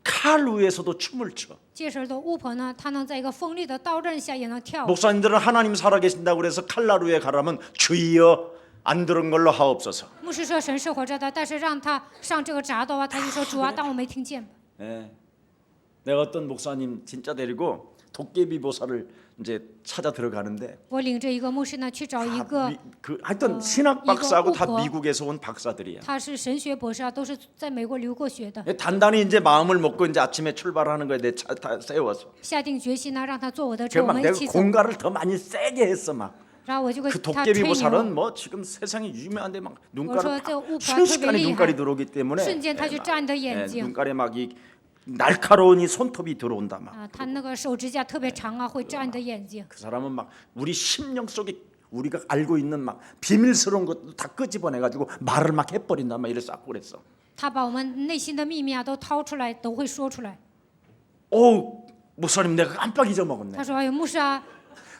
칼 위에서도 춤을 춰. 接手的巫婆呢，她能在一个锋利的刀刃下也能跳舞。 목사님들은 하나님 살아계신다고 그래서 칼날 위에 가라면 주여 안 들은 걸로 하옵소서. 牧师说神是活着的，但是让他上这个铡刀啊，他就说主啊，当我没听见吧。 예. 내가 어떤 목사님 진짜 데리고 도깨비 보살을 이제 찾아 들어가는데 我领着一个牧师呢去找一 다 个， 그 하여튼 신학 박사하고 다 이거 미국에서 온 박사들이야. 他是神学博士啊，都是在美国留过学的。 단단히 이제 마음을 먹고 이제 아침에 출발하는 거에 내 차 다 세워서. 下定决心呢，让他坐我的车， 그 我 막 们一 내가 起走。 공갈을 더 많이 세게 했어 막. 然后我就跟 그 他 도깨비 吹牛， 보살은 뭐 지금 세상에 유명한데 막 저 눈가를 저 우파 순식간에 되게 눈깔이厉害. 들어오기 때문에 瞬间他就 막, 占你的 예, 眼睛， 눈깔에 막 이 날카로운 이 손톱이 들어온다 막. 啊，他那个手指甲特别长啊，会扎你的眼睛。 그 사람은 막 우리 심령 속에 우리가 알고 있는 막 비밀스러운 것도 다 끄집어내가지고 말을 막 해버린다 막 이래서 고 그랬어. 他把我们内心的秘密啊都掏出来，都会说出来。 오 목사님 내가 깜빡 잊어먹었네. 他说：“哎呦，牧师啊，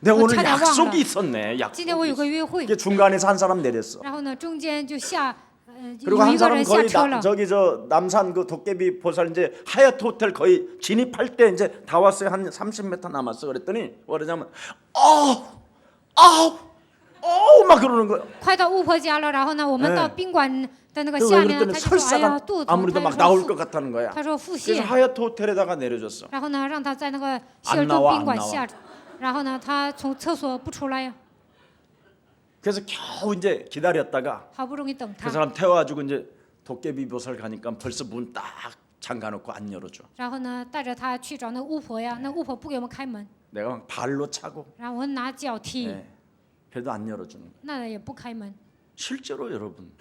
내가 오늘 차례 약속이 왕라. 있었네. 今天我有个约会。 이게 중간에서 한 사람 내렸어. 然后呢，中间就下，有 그리고 한 一个 사람 人下 거의 车了。 저기 저 남산 그 도깨비 보살 이제 하얏트 호텔 거의 진입할 때 이제 다 왔어요. 한 30m 남았어. 그랬더니 뭐라냐면 막 그러는 거야. 快到巫婆家了，然后呢，我们到宾馆的那个 그 下 왜 面， 그랬더니 他就说：哎呀， 설사가 肚子。 아무래도 他 막 说 나올 腹 것 같다는 거야. 他说腹 그래서 泻， 하얏트 호텔에다가 내려줬어. 然后呢，让他在那个希尔 안 나와 顿宾馆 안 나와 下，然后呢，他从厕所不出来呀， 그래서 겨우 이제 기다렸다가 好不容易等 그 他， 사람 태워가지고 이제 도깨비 보살 가니까 벌써 문 딱 잠가놓고 안 열어줘. 然后呢，带着他去找那个巫婆呀，那巫婆不给我们开门， 내가 막 발로 차고 然后我拿脚踢， 예, 그래도 안 열어주는 거야. 那也不开门。 실제로 여러분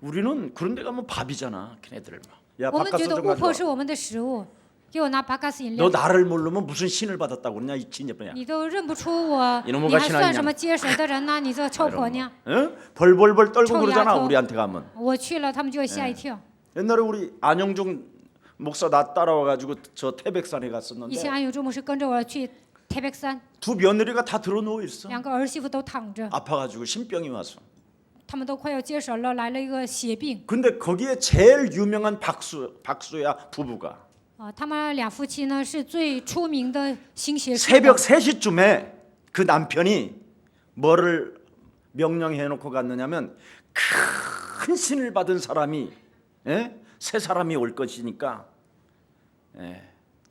우리는 그런 데 가면 밥이잖아. 걔네들 막. 야 我们觉 바카스 得 좀 巫婆是 가져와. 我们的食物，给我拿巴卡斯饮 너 料。 나를 모르면 무슨 신을 받았다고 그러냐 이 진여보냐. 你都认不出我， 이놈의 你还 같이 算 나냐 什么接神的人呢？你这臭婆娘！ 응? 벌벌벌 떨고臭 그러잖아 丫头。 우리한테 가면. 我去了，他们就会吓一跳。 옛날에 우리 안영중 목사 나 따라와가지고 저 태백산에 以前 갔었는데 安永柱牧师跟着我去台北山， 두 며느리가 다 들어 누워 있어. 两个儿媳妇都躺着， 아파가지고 신병이 와서. 他们都快要接神了，来了一个血病 근데 거기에 제일 유명한 박수야 부부가 啊。他们俩夫妻呢是最出名的新邪术 새벽 的。 3시쯤에 그 남편이 뭐를 명령해 놓고 갔느냐면 큰 신을 받은 사람이 세 사람이 올 것이니까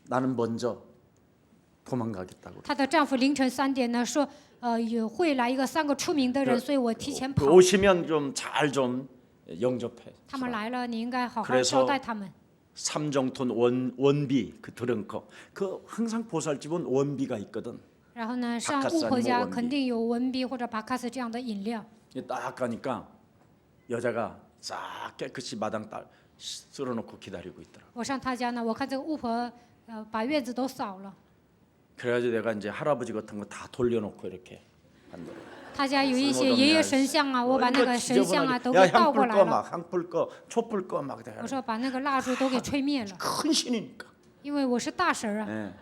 나는 먼저 도망가겠다고. 她的丈夫凌晨3点呢说，也会来一个3个出名的人，所以我提前 그 跑。 오시면 좀 잘 좀 영접해. 他们来了，你应该好好 그래서 招待他们。 삼정톤 원비 그 드렁커 그 항상 보살집은 원비가 있거든. 然后呢，上 바카스 巫婆 아니면 家 원비 肯定有文碧或者巴卡斯这样的饮料。 딱 가니까 여자가 싹 깨끗이 마당 딸 쓸어놓고 기다리고 있더라. 我上她家呢，我看这个巫婆，把院子都扫了。 그래가지고 내가 이제 할아버지 같은 거 다 돌려놓고 이렇게 한다. 她家有一些爷爷神像啊，我把那个神像啊都给 야 倒过 향불 来 꺼 了。 막 향불 꺼 촛불 꺼막 我说把那个蜡烛都给吹灭了， 큰 신이니까. 因为我是大神啊。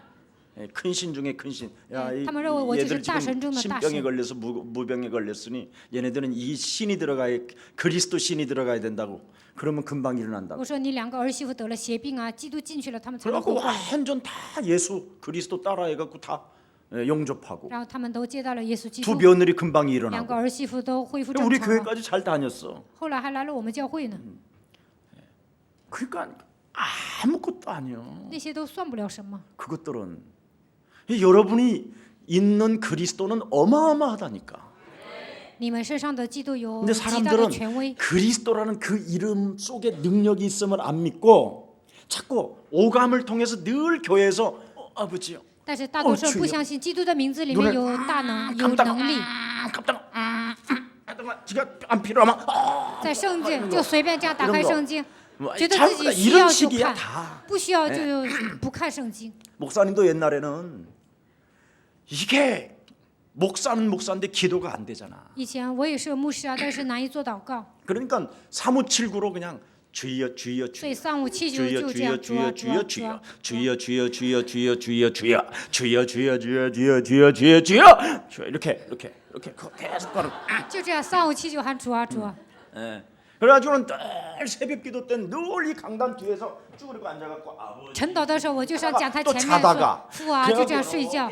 큰 신 중에 큰 신. 야, 네, 이,他们认为我 얘들 就是大神中的大神。 신병에 걸려서 무병에 걸렸으니 얘네들은 이 신이 들어가야 그리스도 신이 들어가야 된다고. 그러면 금방 일어난다고. 我说你两个儿媳妇得了邪病啊，基督进去了，他们才能活 그래갖고 过来。 완전 다 예수 그리스도 따라해갖고 다 영접하고 然后他们都接到了耶稣基 두 督， 며느리 금방 两 일어나고 个儿媳妇都恢复正 우리 常了。 교회까지 잘 다녔어. 后来还来了我们教会呢， 그러니까 아무것도 아니요. 那些都算不了什么。 그것들은 여러분이 있는 그리스도는 어마어마하다니까. 你们身上的基督有 근데 极大的 사람들은 权威， 그리스도라는 그 이름 속에 능력이 있음을 안 믿고 자꾸 오감을 통해서 늘 교회에서 아버지요. 但是大多数人不相信基督的名字里面有大能、有能力， 깜짝 지가 안 필요하면 在圣经就随便这样打开圣经， 뭐 觉得 잘못 自己需要 이런 就 식이야 看， 다. 不需要就不看圣经。 목사님도 옛날에는 이게 목사는 목사인데 기도가 안 되잖아. 以前我也是牧师啊，但是难以做祷告， 그러니까 사무칠구로 그냥 주여 주여 所以주여 357就 주여 就这 주여 样主啊 주여 主啊 주여 主啊 주여 주여 주여 주여 주여 주여 주여 주여 주여 주여 주여 주여 주여 주여 이렇게 계속 가는. 就这样357就喊主啊主啊。 예. 그래가지고는 늘 새벽기도 때는 늘 이 강단 뒤에서 쭉 이렇게 앉아갖고 아버지 晨祷的时候，我就上讲台 또 前面 자다가 说父啊，就这样睡觉，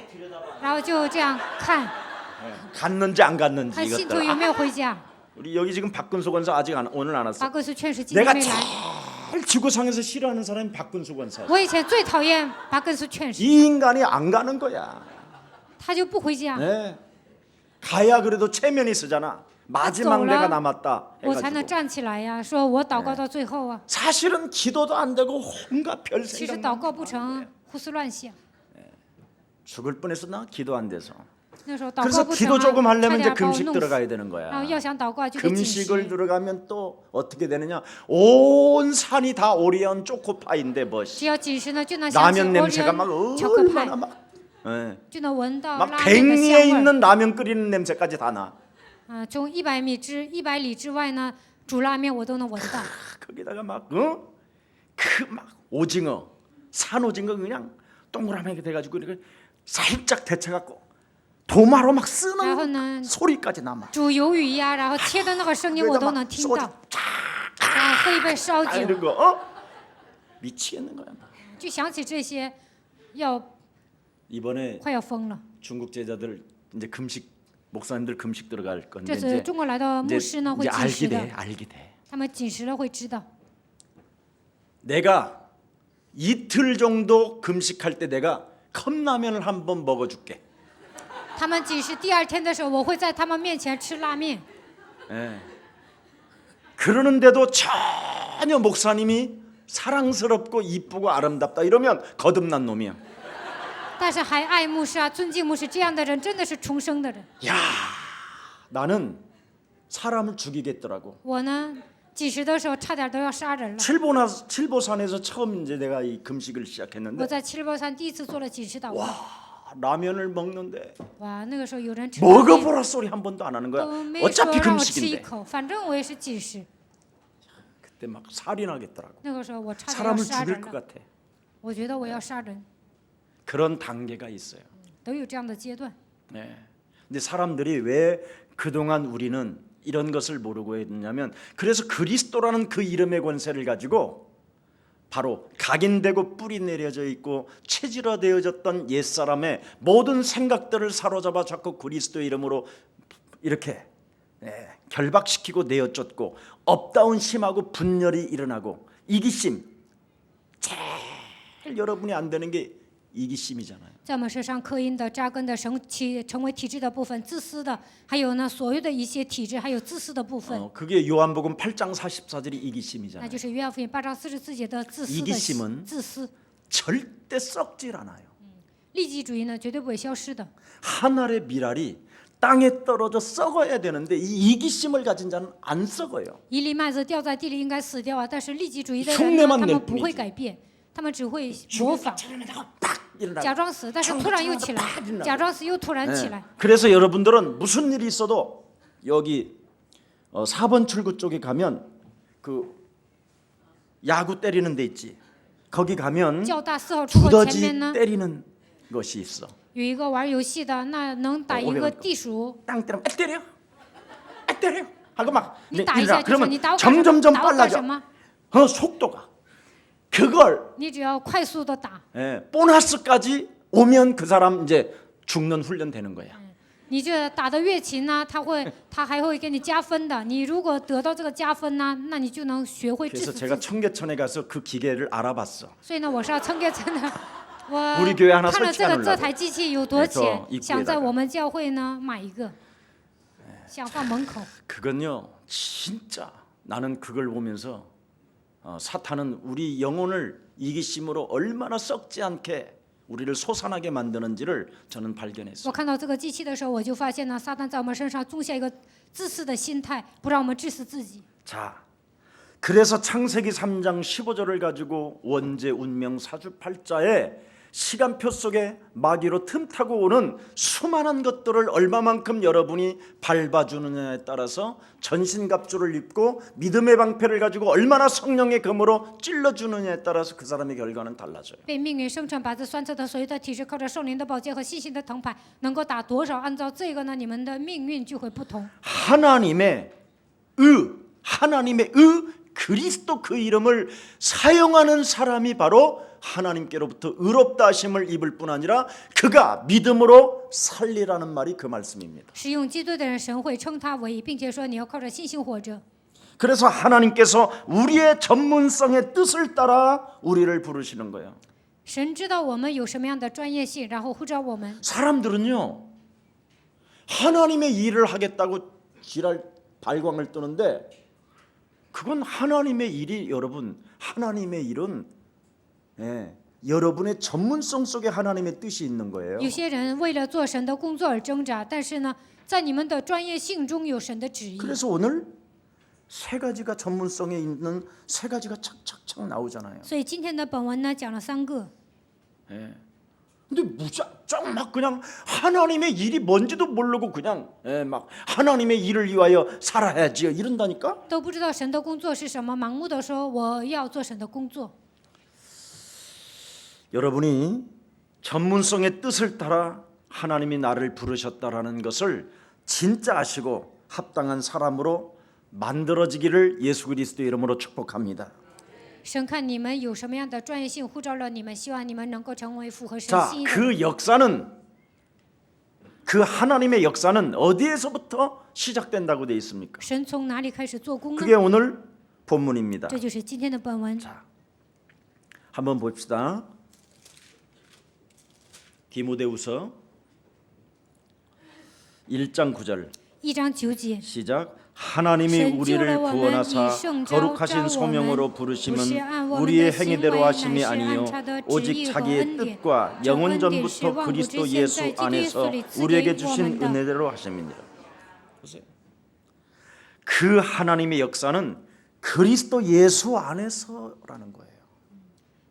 然后就这样看， 갔는지 안 갔는지 看信徒 이것들. 有没有回家。 우리 여기 지금 박근수 권사 아직 오늘 안 왔어. 巴克斯劝使今天 내가 没来。 제일 지구상에서 싫어하는 사람이 박근수 권사. 我以前最讨厌巴克斯劝使， 이 인간이 안 가는 거야. 他就不回家， 네. 가야 그래도 체면이 쓰잖아. 마지막走了 내가 남았다 我才能 해가지고. 站起来呀，说我祷告到最后啊。 사실은 기도도 안 되고 온갖 별 其实 생각. 祷告不成，胡思乱想。 죽을 뻔했어 나 기도 안 돼서. 那时候祷 그래서 告不成 기도 조금 啊，差 하려면 이제 点把我 금식 弄死。 들어가야 되는 然 거야. 后要想祷告就得禁 금식을 食。 들어가면 또 어떻게 되느냐? 온 산이 다 오리온 초코파이인데 뭐 只要禁食呢，就能想起 라면 欧 냄새가 막 联巧克派， 얼마나 막, 예. 就能闻到 막 拉面的 100리에 香味儿。 있는 라면 끓이는 냄새까지 다 나. 从100里之外呢，煮拉面我都能闻到。 거기다가 막 그 막 오징어, 산 오징어 그냥 동그라미게 돼가지고 이렇게 살짝 데쳐갖고 도마로 막 然后 쓰는 呢， 소리까지 남아. 煮鱿鱼呀，然后切的那个声音我都能听 소리 到。然后喝一杯烧 아, 酒， 이런 거 미치겠는 거야. 就想起这些，要 이번에 快要疯了。 중국 제자들 이제 금식 목사님들 금식 들어갈 건데 这次 이제 中国来的牧师呢会 이제 禁 알게 食的， 알게 돼. 他们禁食了会知道。 내가 이틀 정도 금식할 때 내가 컵라면을 한번 먹어줄게. 他们禁食第2天的时候，我会在他们面前吃拉面。 예. 그러는데도 전혀 목사님이 사랑스럽고 이쁘고 아름답다 이러면 거듭난 놈이야. 但是还爱牧师啊，尊敬牧师，这样的人真的是重生的人。 야, 나는 사람을 죽이겠더라고. 我呢，禁食的时候差点都要杀人了。 칠보산에서 처음 이제 내가 이 금식을 我 시작했는데 在七宝山第一次做了禁食祷告， 라면을 먹는데 哇，那个时候有人吃拉面 먹어보라 소리 한 번도 안 하는 거야. 都没说 어차피 让我吃一 금식인데. 口，反正我也是禁食。 그때 막 살이 나겠더라고. 那个时候我差点要 사람을 杀 죽일 人 것 了， 같아. 我觉得我要杀人， 그런 단계가 있어요. 都有这样的阶段。 네. 근데 사람들이 왜 그동안 우리는 이런 것을 모르고 했냐면 그래서 그리스도라는 그 이름의 권세를 가지고 바로 각인되고 뿌리 내려져 있고 체질화되어졌던 옛사람의 모든 생각들을 사로잡아 자꾸 그리스도의 이름으로 이렇게 결박시키고 내어쫓고 업다운 심하고 분열이 일어나고 이기심 제일 여러분이 안 되는 게 이기심이잖아요. 在我们身上刻印的、扎根的、成为体质的部分，自私的，还有呢所有的一些体质，还有自私的部分， 그게 요한복음 8장 44절이 那 이기심이잖아요. 就是约翰福音8章44节的自私的 이기심은 自私。 절대 썩질 않아요. 利己主义呢，绝对不会消失的。 한 알의 밀알이 땅에 떨어져 썩어야 되는데 이 이기심을 가진 자는 안 썩어요. 一粒麦子掉在地里应该死掉啊，但是利己主义的人 흉내 呢， 만 他 낼 们不会 뿐이지 改变，他们只会模仿， 팍 일어나고. 假装死，但是突然又起来，假装死又突然起 네. 来。 그래서 여러분들은 무슨 일이 있어도 여기 4번 출구 쪽에 가면 그 야구 때리는 데 있지. 거기 가면 较大4号出口前 두더지 面呢， 때리는 것이 있어. 有一个玩游戏的，那能打一个地鼠。 땅 때리면 때려. 때려. 하고 막 你打一下 일어나. 就说 그러면 你打我干什么？ 점점점 打我干 빨라져. 什么？ 속도가. 그걸 你只要快速的打， 보너스까지 오면 그 사람 이제 죽는 훈련 되는 거야. 你这打得越勤呢，他还会给你加分的。你如果得到这个加分呢，那你就能学会制 그래서 服自 제가 己。 청계천에 가서 그 기계를 알아봤어. 所以呢，我是要蹭给真的。我 우리교회하나 看了这 설치하려고 个这台机器有多 네 钱 저 ， 입구에다가 想在我们教会呢买一个，想放门口。 그건요, 진짜 나는 그걸 보면서 사탄은 우리 영혼을 이기심으로 얼마나 썩지 않게 우리를 솟아나게 만드는지를 저는 발견했어요. 我看到这个机器的时候，我就发现呢，撒旦在我们身上种下一个自私的心态，不让我们致死自己。 자, 그래서 창세기 3장 15절을 가지고 원죄, 운명, 사주팔자의 시간표 속에 마귀로 틈타고 오는 수많은 것들을 얼마만큼 여러분이 밟아주느냐에 따라서 전신갑주를 입고 믿음의 방패를 가지고 얼마나 성령의 검으로 찔러주느냐에 따라서 그 사람의 결과는 달라져요. 被命运生成靶子酸测的所有的体质，靠着圣灵的宝剑和信心的藤牌，能够打多少？按照这个呢，你们的命运就会不同。 하나님의 그리스도 그 이름을 사용하는 사람이 바로 하나님께로부터 의롭다 하심을 입을 뿐 아니라 그가 믿음으로 살리라는 말이 그 말씀입니다. 使用基督的人，神会称他为义，并且说你要靠着信心活着。 그래서 하나님께서 우리의 전문성의 뜻을 따라 우리를 부르시는 거예요. 神知道我们有什么样的专业性，然后呼召我们。 사람들은요, 하나님의 일을 하겠다고 지랄 발광을 뜨는데 그건 하나님의 일이 여러분, 하나님의 일은 여러분의 전문성 속에 하나님의 뜻이 있는 거예요. 有些人为了做神的工作而挣扎，但是呢，在你们的专业性中有神的旨意。 그래서 오늘 세 가지가 전문성에 있는 세 가지가 착착착 나오잖아요. 所以今天的本文呢讲了3个， 근데 무작정 막 그냥 하나님의 일이 뭔지도 모르고 그냥 막 하나님의 일을 위하여 살아야지요 이런다니까. 都不知道神的工作是什么，盲目的说我要做神的工作。 여러분이 전문성의 뜻을 따라 하나님이 나를 부르셨다라는 것을 진짜 아시고 합당한 사람으로 만들어지기를 예수 그리스도 이름으로 축복합니다. 神看你们有什么样的专业性呼召了你们，希望你们能够成为符合神 자, 心意的。 그 역사는 그 하나님의 역사는 어디에서부터 시작된다고 되어 있습니까? 神从哪里开始做工呢？ 그게 오늘 본문입니다. 这就是今天的本文。 한번 봅시다. 디모데후서 1장 9절 1章9节。 시작. 하나님이 우리를 구원하사 거룩하신 소명으로 부르심은 우리의 행위대로 하심이 아니요 오직 자기의 뜻과 영원 전부터 그리스도 예수 안에서 우리에게 주신 은혜대로 하심이니라. 보세요. 그 하나님의 역사는 그리스도 예수 안에서라는 거예요.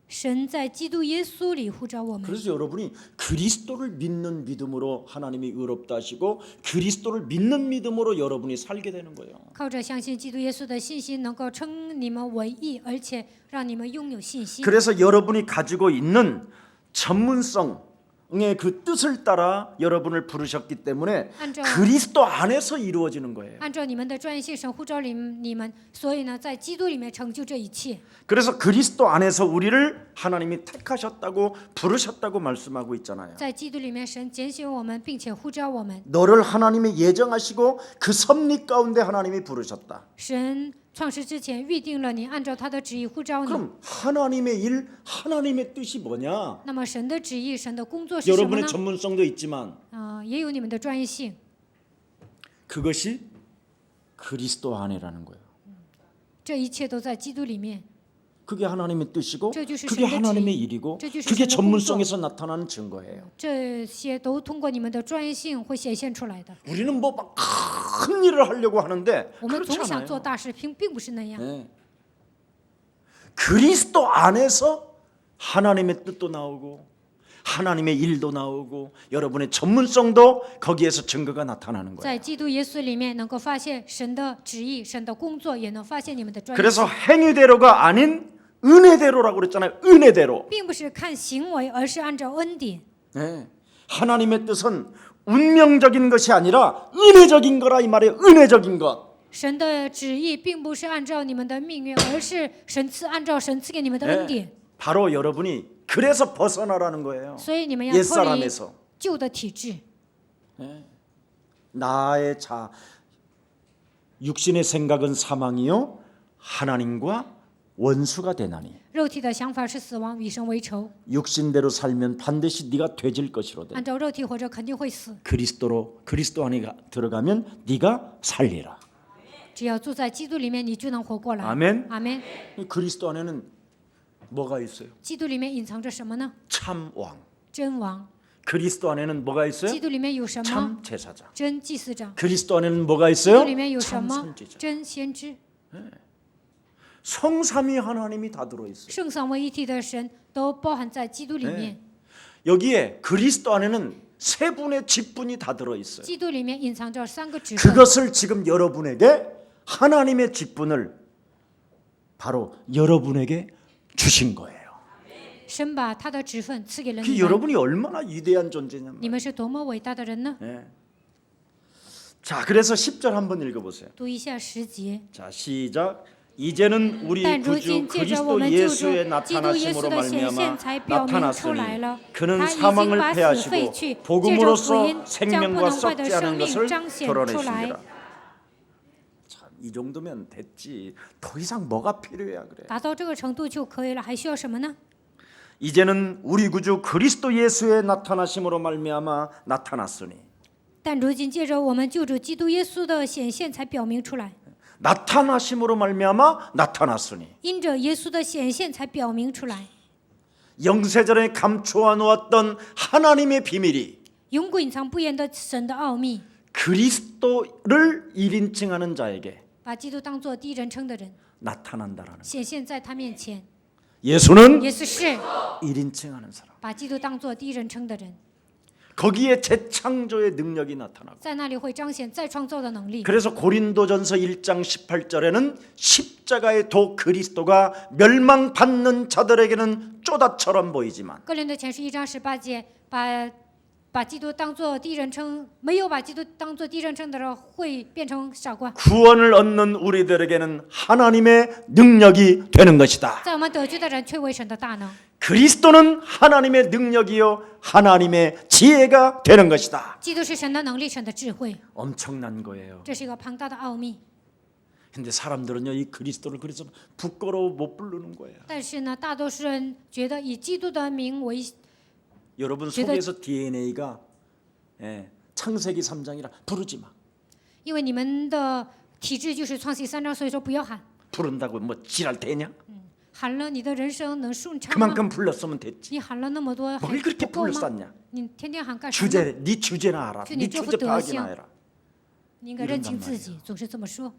神在基督耶稣里呼召我们， 그래서 여러분이 그리스도를 믿는 믿음으로 하나님이 의롭다 하시고 그리스도를 믿는 믿음으로 여러분이 살게 되는 거예요. 靠着相信基督耶稣的信心，能够称你们为义，而且让你们拥有信心。 그래서 여러분이 가지고 있는 전문성의 그 뜻을 따라 여러분을 부르셨기 때문에 그리스도 안에서 이루어지는 거예요. 按照你们的专业性，神呼召你们，所以呢，在基督里面成就这一切。 그래서 그리스도 안에서 우리를 하나님이 택하셨다고 부르셨다고 말씀하고 있잖아요. 在基督里面，神拣选我们，并且呼召我们。 너를 하나님이 예정하시고 그 섭리 가운데 하나님이 부르셨다. 神创世之前预定了你，按照他的旨意呼召你。 그럼 하나님의 일, 하나님의 뜻이 뭐냐? 那么神的旨意，神的工作是什么 여러분의 呢？ 전문성도 있지만 也有你们的专业性， 그것이 그리스도 안에라는 거예요. 这一切都在基督里面。 그게 하나님의 뜻이고 这就是 그게 神的旨 하나님의 意， 일이고 这就是 그게 神的工作。 전문성에서 나타나는 증거예요. 这些都通过你们的专业性会显现出来的。 우리는 뭐 막 큰 일을 하려고 하는데 我们 그렇지 总想做 않아요. 大事，并不是那样。 네. 그리스도 안에서 하나님의 뜻도 나오고 하나님의 일도 나오고 여러분의 전문성도 거기에서 증거가 나타나는 在 거예요. 基督耶稣里面，能够发现神的旨意、神的工作，也能发现你们的专业 그래서 性， 행위대로가 아닌 은혜대로라고 그랬잖아요. 은혜대로. 并不是看行为，而是按照恩典。 네. 하나님의 뜻은 운명적인 것이 아니라 은혜적인 거라 이 말이에요. 은혜적인 것. 神的旨意并不是按照你们的命运，而是按照神赐给你们的恩典。 바로 여러분이 그래서 벗어나라는 거예요. 所以你们要脱离 옛사람에서 旧的体制。 나의 육신의 생각은 사망이요 하나님과 원수가 되나니 肉体的想法是死亡，与神为仇。 육신대로 살면 반드시 네가 되질 것이로되 按照肉体活着，肯定会死。 그리스도 안에 들어가면 네가 살리라. 只要住在基督里面，你就能活过来。 아멘. 阿门。 그리스도 안에는 뭐가 있어요? 基督里面隐藏着什么呢？ 참 왕. 真王。 그리스도 안에는 뭐가 있어요? 基督里面有什么？ 참 제사장. 真祭司长。 그리스도 안에는 뭐가 基督 있어요? 里面有什 참 么？ 선지자. 真先知。 성삼위 하나님이 다 들어 있어요. 圣三位一体的神都包含在基督里面。 여기에 그리스도 안에는 세 분의 직분이 다 들어 있어요. 基督里面隐藏着3个职分。 그것을 지금 여러분에게 하나님의 직분을 바로 여러분에게 주신 거예요. 神把他的职分赐给了 그 你们。 여러분이 얼마나 위대한 존재냐면. 你们是多么伟大的人呢？ 자, 그래서 10절 한번 읽어보세요. 读一下10节。 자, 시작. 이제는 우리 但如 구주 今借着我 그리스도 们救主 예수의 基督耶稣 나타나심으로 的显现， 말미암아 才表明出来 나타났으니 了。 그는 他已经 사망을 把死 패하시고 废去，借着福 복음으로써 音将不 생명과 能坏的 썩지 生 않은 命 것을 彰显出来。 드러내십니다. 참, 이 정도면 됐지. 더 이상 뭐가 필요해야 그래. 达到这个程度就可以了，还需要什么呢？ 이제는 우리 구주 그리스도 예수의 나타나심으로 말미암아 나타났으니 但如今借着我们救主基督耶稣的显现，才表明出来。 나타나심으로 말미암아 나타났으니 因着耶稣的显现，才表明出来。 영세전에 감추어 놓았던 하나님의 비밀이 永古隐藏不言的神的奥秘， 그리스도를 1인칭하는 자에게 把基督当作第一人称的人 나타난다라는 거예요. 显现在他面前。 예수는 耶稣是 1인칭하는 사람. 把基督当作第一人称的人， 거기에 재창조의 능력이 나타나고 在那里会彰显再创造的能力。 그래서 고린도전서 1장 18절에는 십자가의 도 그리스도가 멸망받는 자들에게는 쪼다처럼 보이지만 哥林多前书1章18节，把基督当作第一人称，没有把基督当作第一人称的人会变成傻瓜。 구원을 얻는 우리들에게는 하나님의 능력이 되는 것이다. 在我们得救的人却为神的大能， 그리스도는 하나님의 능력이요 하나님의 지혜가 되는 것이다. 基督是神的能力，神的智慧， 엄청난 거예요. 这是一个庞大的奥秘。 근데 사람들은요 이 그리스도를 그래서 부끄러워 못 부르는 거예요. 但是呢，大多数人觉得以基督的名为， 여러분 속에서 DNA가 창세기 3장이라 부르지 마. 因为你们的体质就是创世3章，所以说不要喊， 부른다고 뭐 지랄 되냐? 喊了你的人生能顺畅吗？ 그만큼 불렀으면 됐지. 你喊了那么多，还 뭘 그렇게 不够吗？ 불렀었냐? 你天天喊干什么？ 주제 네 주제나 알아. 주 네 님 주제祝福 파악이나 德 해라. 你应该认清自己，总是这么说。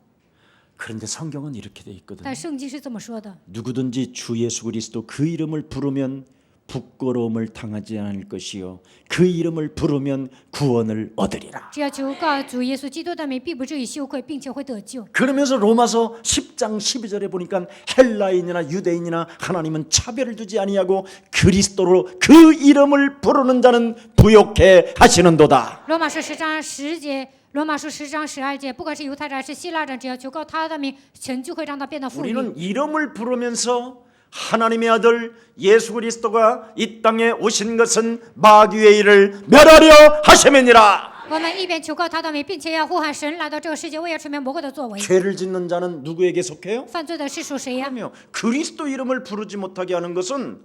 그런데 성경은 이렇게 돼 있거든. 但圣经是这么说的： 누구든지 주 예수 그리스도 그 이름을 부르면 부끄러움을 당하지 않을 것이요 그 이름을 부르면 구원을 얻으리라. 只要求告主耶稣基督的名，必不至于羞愧，并且会得救。 그러면서 로마서 10장 12절에 보니까 헬라인이나 유대인이나 하나님은 차별을 두지 아니하고 그리스도로 그 이름을 부르는 자는 부욕해 하시는도다. 罗马书10章10节，罗马书10章12节，不管是犹太人还是希腊人，只要求告他的名，神就会让他变得富裕。 우리는 이름을 부르면서 하나님의 아들 예수 그리스도가 이 땅에 오신 것은 마귀의 일을 멸하려 하심이니라. 我们一边求告他的名，并且要呼喊神来到这个世界，为要除灭魔鬼的作为。 죄를 짓는 자는 누구에게 속해요? 犯罪的是属谁呀？ 그러면 그리스도 이름을 부르지 못하게 하는 것은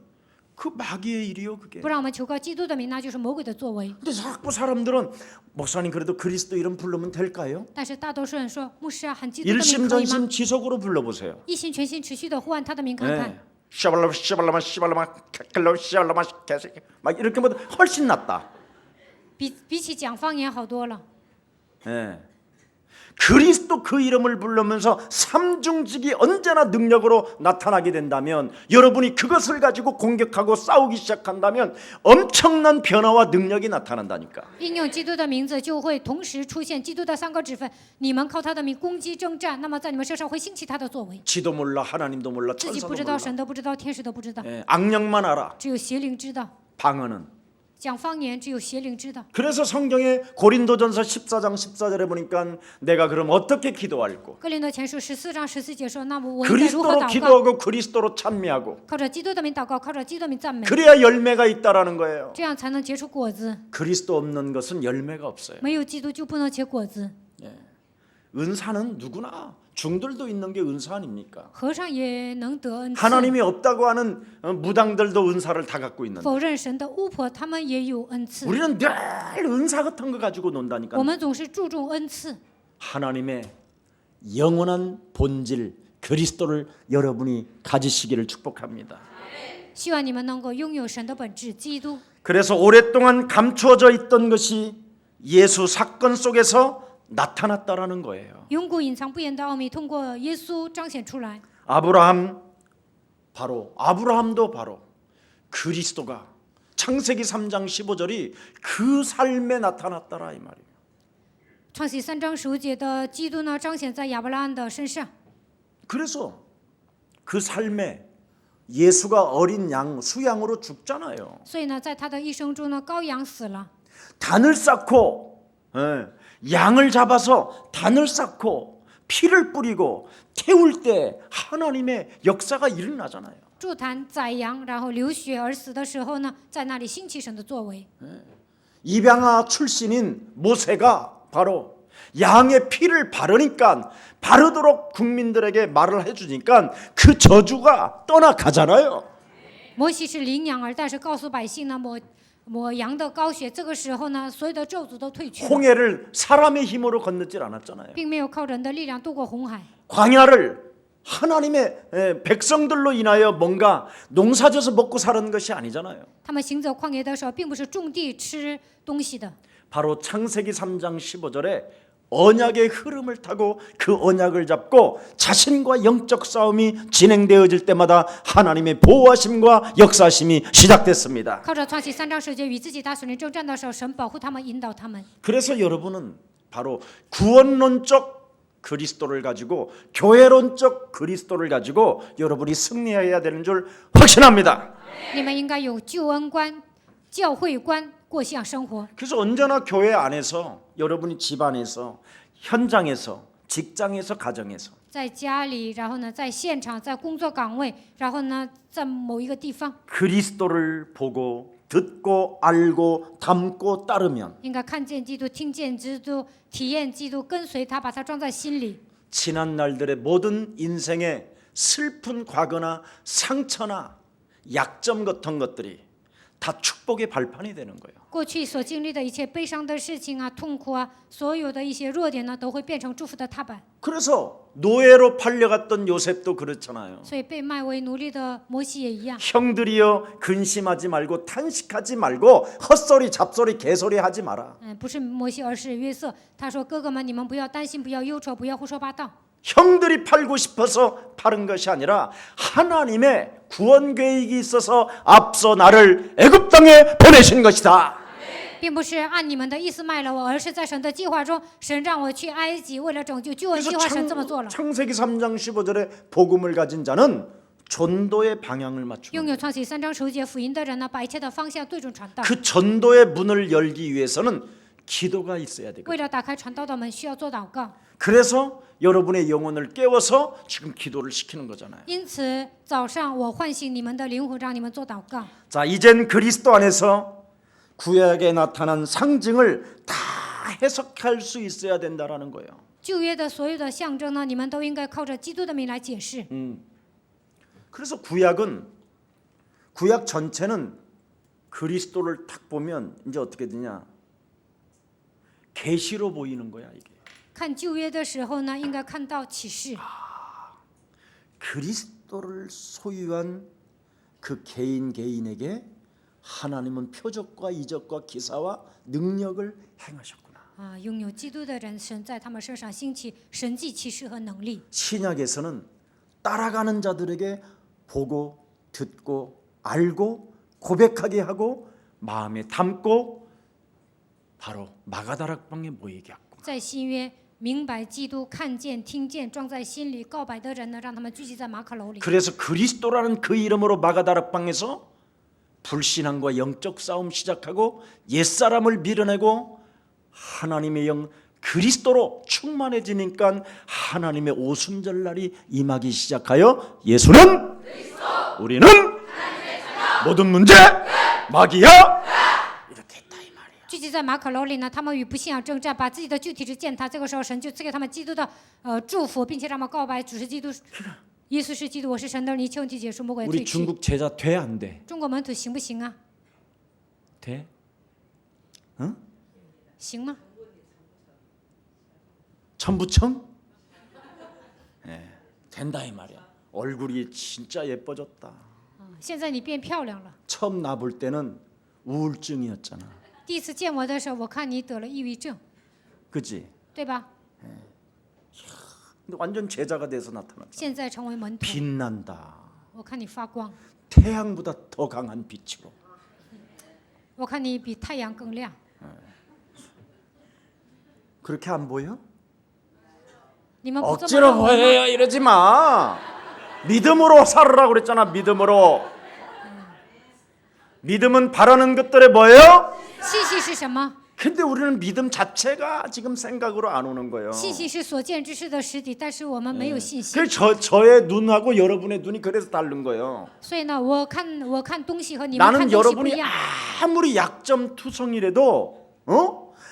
그 마귀의 일이요 그게. 不让我们求告基督的名，那就是魔鬼的作为。 근데 자꾸 사람들은 목사님 그래도 그리스도 이름 부르면 될까요? 但是大多数人说，牧师啊，喊基督的名可以吗？ 일심전심 지속으로 불러보세요. 一心全心持续的呼喊他的名看看。 샤발라마 샤발라마 샤발라마 칼로 샤발라마 개새끼 막 이렇게 보다 훨씬 낫다. 比起讲方言好多了。 예. 그리스도 그 이름을 부르면서 삼중직이 언제나 능력으로 나타나게 된다면 여러분이 그것을 가지고 공격하고 싸우기 시작한다면 엄청난 변화와 능력이 나타난다니까. 应用基督的名字，就会同时出现基督的3个职分。你们靠他的名攻击征战，那么在你们身上会兴起他的作为。 지도 몰라 하나님도 몰라 自己 천사도 不知道， 몰라. 神都不知道，天使都不知道， 예, 악령만 알아. 只有邪灵知道。 방언은. 讲方言，只有邪灵知道。 그래서 성경에 고린도전서 14장 14절에 보니까 내가 그럼 어떻게 기도할꼬? 哥林多前书14章14节说：“那么我应该如何 그리스도로 祷告？ 기도하고 그리스도로 찬미하고 靠着基督的名祷告，靠着基督的名赞美， 그래야 열매가 있다라는 거예요. 这样才能结出果子。 그리스도 없는 것은 열매가 없어요. 没有基督就不能结果子。 은사는 누구나 중들도 있는 게 은사 아닙니까? 和尚也能得恩赐， 하나님이 없다고 하는 무당들도 은사를 다 갖고 있는데 否认神的巫婆，他们也有恩赐。 우리는 늘 은사 같은 거 가지고 논다니까. 我们总是注重恩赐。 하나님의 영원한 본질 그리스도를 여러분이 가지시기를 축복합니다. 希望你们能够拥有神的本质，基督。 그래서 오랫동안 감추어져 있던 것이 예수 사건 속에서 나타났다라는 거예요. 永古隐藏不言的奥秘，通过耶稣彰显出来。 아브라함도 바로 그리스도가 창세기 3장 15절이 그 삶에 나타났더라 이 말이에요. 创世3章15节的基督呢，彰显在亚伯拉罕的身上。 그래서 그 삶에 예수가 어린 양 수양으로 죽잖아요. 所以呢，在他的一生中呢，羔羊死了， 단을 쌓고 양을 잡아서 단을 쌓고 피를 뿌리고 태울 때 하나님의 역사가 일어나잖아요. 筑坛宰羊，然后流血而死的时候呢，在那里兴起神的作为。 입양아 출신인 모세가 바로 양의 피를 바르니까 바르도록 국민들에게 말을 해주니까 그 저주가 떠나가잖아요. 摩西是领养儿，但是告诉百姓呢，抹羊的羔血，这个时候呢，所有的咒诅都退去了， 홍해를 사람의 힘으로 건너질 않았잖아요. 并没有靠人的力量渡过红海。 광야를 하나님의 백성들로 인하여 뭔가 농사져서 먹고 사는 것이 아니잖아요. 他们行走旷野的时候，并不是种地吃东西的。 바로 창세기 3장 15절에 언약의 흐름을 타고 그 언약을 잡고 자신과 영적 싸움이 진행되어질 때마다 하나님의 보호하심과 역사하심이 시작됐습니다. 靠着创启3章10节与自己打属灵征战的时候，神保护他们，引导他们。 그래서 여러분은 바로 구원론적 그리스도를 가지고 교회론적 그리스도를 가지고 여러분이 승리해야 되는 줄 확신합니다. 你们应该有救恩观、教会观，过信仰生活。 그래서 언제나 교회 안에서 여러분이 집 안에서 현장에서 직장에서 가정에서 在家里，然后呢，在现场，在工作岗位，然后呢，在某一个地方， 그리스도를 보고 듣고 알고 담고 따르면 应该看见基督，听见基督，体验基督，跟随他，把他装在心里。 지난 날들의 모든 인생의 슬픈 과거나 상처나 약점 같은 것들이 다 축복의 발판이 되는 거예요. 过去所经历的一切悲伤的事情啊、痛苦啊，所有的一些弱点呢，都会变成祝福的踏板。 그래서 노예로 팔려갔던 요셉도 그렇잖아요. 所以被卖为奴隶的摩西也一样。 형들이여 근심하지 말고 탄식하지 말고 헛소리 잡소리 개소리 하지 마라. 不是摩西，而是约瑟。他说：“哥哥们，你们不要担心，不要忧愁，不要胡说八道。 형들이 팔고 싶어서 파는 것이 아니라 하나님의 구원 계획이 있어서 앞서 나를 애굽 땅에 보내신 것이다. 并不是按你们的意思卖了我，而是在神的计划中，神让我去埃及，为了拯救救恩计划，神这么做了。 창세기 3장 15절에 복음을 가진 자는 전도의 방향을 拥 맞추는 有创启3章10节福音的人呢，把一切的方向对准传道。 그 전도의 문을 열기 위해서는 기도가 있어야 되거든요. 为了打开传道的门，需要做祷告。 그래서 여러분의 영혼을 깨워서 지금 기도를 시키는 거잖아요. 因此，早上我唤醒你们的灵魂，让你们做祷告。 자, 이젠 그리스도 안에서 구약에 나타난 상징을 다 해석할 수 있어야 된다라는 거예요. 旧约的所有的象征呢，你们都应该靠着基督的名来解释。 그래서 구약 전체는 그리스도를 딱 보면 이제 어떻게 되냐? 계시로 보이는 거야, 이게. 看旧约的时候呢，应该看到启示。 그리스도를 소유한 그 개인에게 하나님은 표적과 이적과 기사와 능력을 행하셨구나. 拥有基督的人，神在他们身上兴起神迹奇事和能力。 신약에서는 따라가는 자들에게 보고 듣고 알고 고백하게 하고 마음에 담고 바로 마가다락방에 모이게 하고. 在新约，明白基督、看见、听见，装在心里，告白的人呢，让他们聚集在马可楼里。 그래서 그리스도라는 그 이름으로 마가다락방에서 불신앙과 영적 싸움 시작하고 옛사람을 밀어내고 하나님의 영 그리스도로 충만해지니까 하나님의 오순절날이 임하기 시작하여 예수는 그리스도, 우리는 모든 문제 마귀야 이렇게 했다 이 말이야. 聚集在马可楼里呢，他们与不信仰征战，把自己的具体之践踏。这个时候，神就赐给他们基督的祝福，并且让他们告白主是基督，耶稣是基督，我是神的儿女，求你结束魔鬼的 우리 退去。 중국 제자 돼 안 돼? 中国门徒行不行啊？ 돼? 응? 行吗？ 천부청? 예, 된다 이 말이야. 얼굴이 진짜 예뻐졌다. 现在你变漂亮了。 처음 나 볼 때는 우울증이었잖아. 第一次见我的时候，我看你得了抑郁症， 그치? 对吧？ 근데 완전 제자가 돼서 나타났다. 现在成为门徒， 빛난다. 我看你发光， 태양보다 더 강한 빛으로. 我看你比太阳更亮。 그렇게 안 보여? 你们不这么 억지로 认为吗？ 보여요 이러지 마. 믿음으로 살으라고 그랬잖아. 믿음으로. 믿음은 바라는 것들에 뭐예요? 信息是什么？ 근데 우리는 믿음 자체가 지금 생각으로 안 오는 거예요. 信息是所见之事的实体，但是我们没有信心。 그래서 저의 눈하고 여러분의 눈이 그래서 다른 거예요. 所以呢，我看东西和你们看 나는 东西不一 여러분이 样。 아무리 약점투성이라도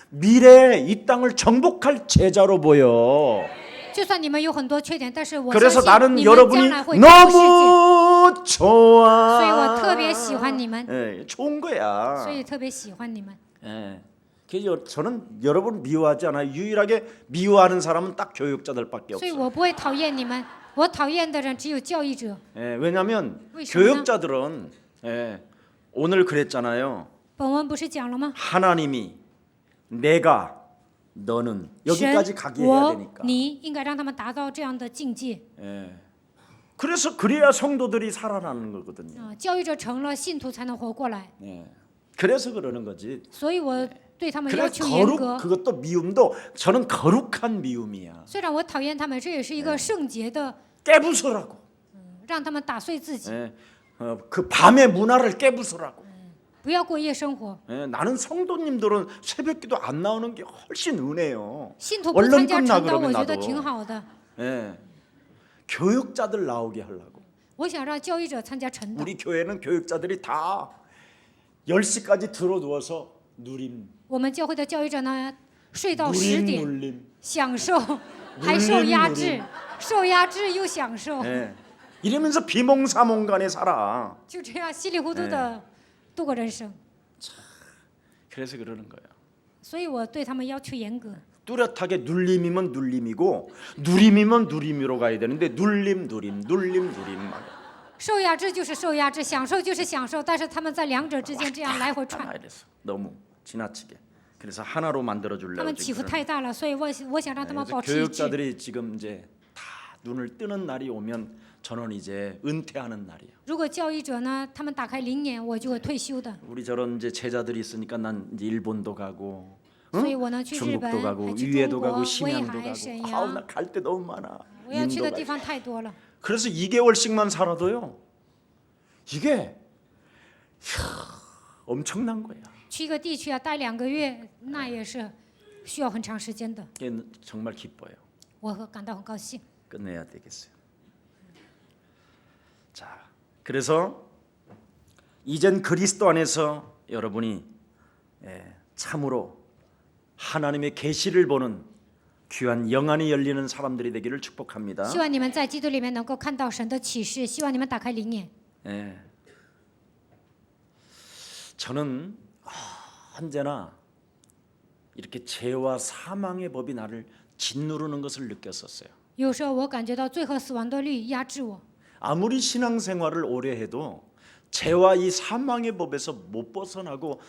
미래에 이 땅을 정복할 제자로 보여. 就算你们有很多缺点，但是我相 그래서 信 나는 你们将 여러분이 来会征服世界。 너무 좋아. 所以我特别喜欢你们， 예, 좋은 거야. 所以特别喜欢你们。 예. 그래서 저는 여러분 미워하지 않아요. 유일하게 미워하는 사람은 딱 교육자들밖에 所以 없어요. 我不会讨厌你们，我讨厌的人只有教义者。 왜냐하면 为什么呢？ 교역자들은 오늘 그랬잖아요. 本文不是讲了吗？ 하나님이 내가 너는 神 여기까지 가게 해야 我 되니까. 你应该让他们达到这样的境界。 그래서 그래야 성도들이 살아나는 거거든요. 教育者成了，信徒才能活过来。 그래서 그러는 거지. 所以我对他们要 그래 求严 거룩 格。 그것도 미움도 저는 거룩한 미움이야. 虽然我讨厌他们，这也是一个圣洁的， 깨부수라고. 让他们打碎自己， 그 밤의 문화를 깨부수라고. 不要过夜生活。 나는 성도님들은 새벽기도 안 나오는 게 훨씬 은혜요. 信徒不 얼른 参加 끝나 晨祷， 그러면 我觉得挺 나도. 好的。 교육자들 나오게 하려고. 我想让教育者参加晨祷。 우리 교회는 교육자들이 다 10시까지 들어 누워서 누림. 我们教会的教育者呢，睡到10 누림 点， 눌림. 享受，还受压制，受压制又享受， 이러면서 비몽사몽간에 살아. 就这样稀里糊涂的度过人生。 그래서 그러는 거야. 所以我对他们要求严格。 뚜렷하게 눌림이면 눌림이고 누림이면 누림으로 가야 되는데 눌림 누림 눌림 누림. 受压制就是受压制，享受就是享受，但是他们在两者之间这样来回窜， 이랬어. 너무 지나치게. 그래서 하나로 만들어 他 주려고 们起伏太大了，所以我想让他们 그래서 保持一致。 교육자들이 지금 이제 다 눈을 뜨는 날이 오면 저는 이제 은퇴하는 날이에요. 如果教育者呢，他们打开灵眼，我就会退休的。 우리 저런 이제 제자들이 있으니까 난 이제 일본도 가고 所以我能去日本， 중국도 가고 还去 위에도 中国、 가고 威 심양도 海、 가고 沈 아우 阳， 나 갈 데 너무 많아. 我要去 인도 的 가. 地方太多了。 그래서 2개월씩만 살아도요. 이게 엄청난 거야. 去一个地区啊，待2个月，那也是需要很长时间的。 이게 정말 기뻐요. 我感到很高兴。 끝내야 되겠어요. 자, 그래서 이젠 그리스도 안에서 여러분이 참으로 하나님의 계시를 보는 귀한 영안이 열리는 사람들이 되기를 축복합니다. 希望你们在基督里面能够看到神的启示，希望你们打开灵眼。 저는 언제나 이렇게 죄와 사망의 법이 나를 짓누르는 것을 느꼈었어요. 有时候我感觉到罪和死亡的律压制我， 아무리 신앙생활을 오래 해도 죄와 이 사망의 법에서 못 벗어나고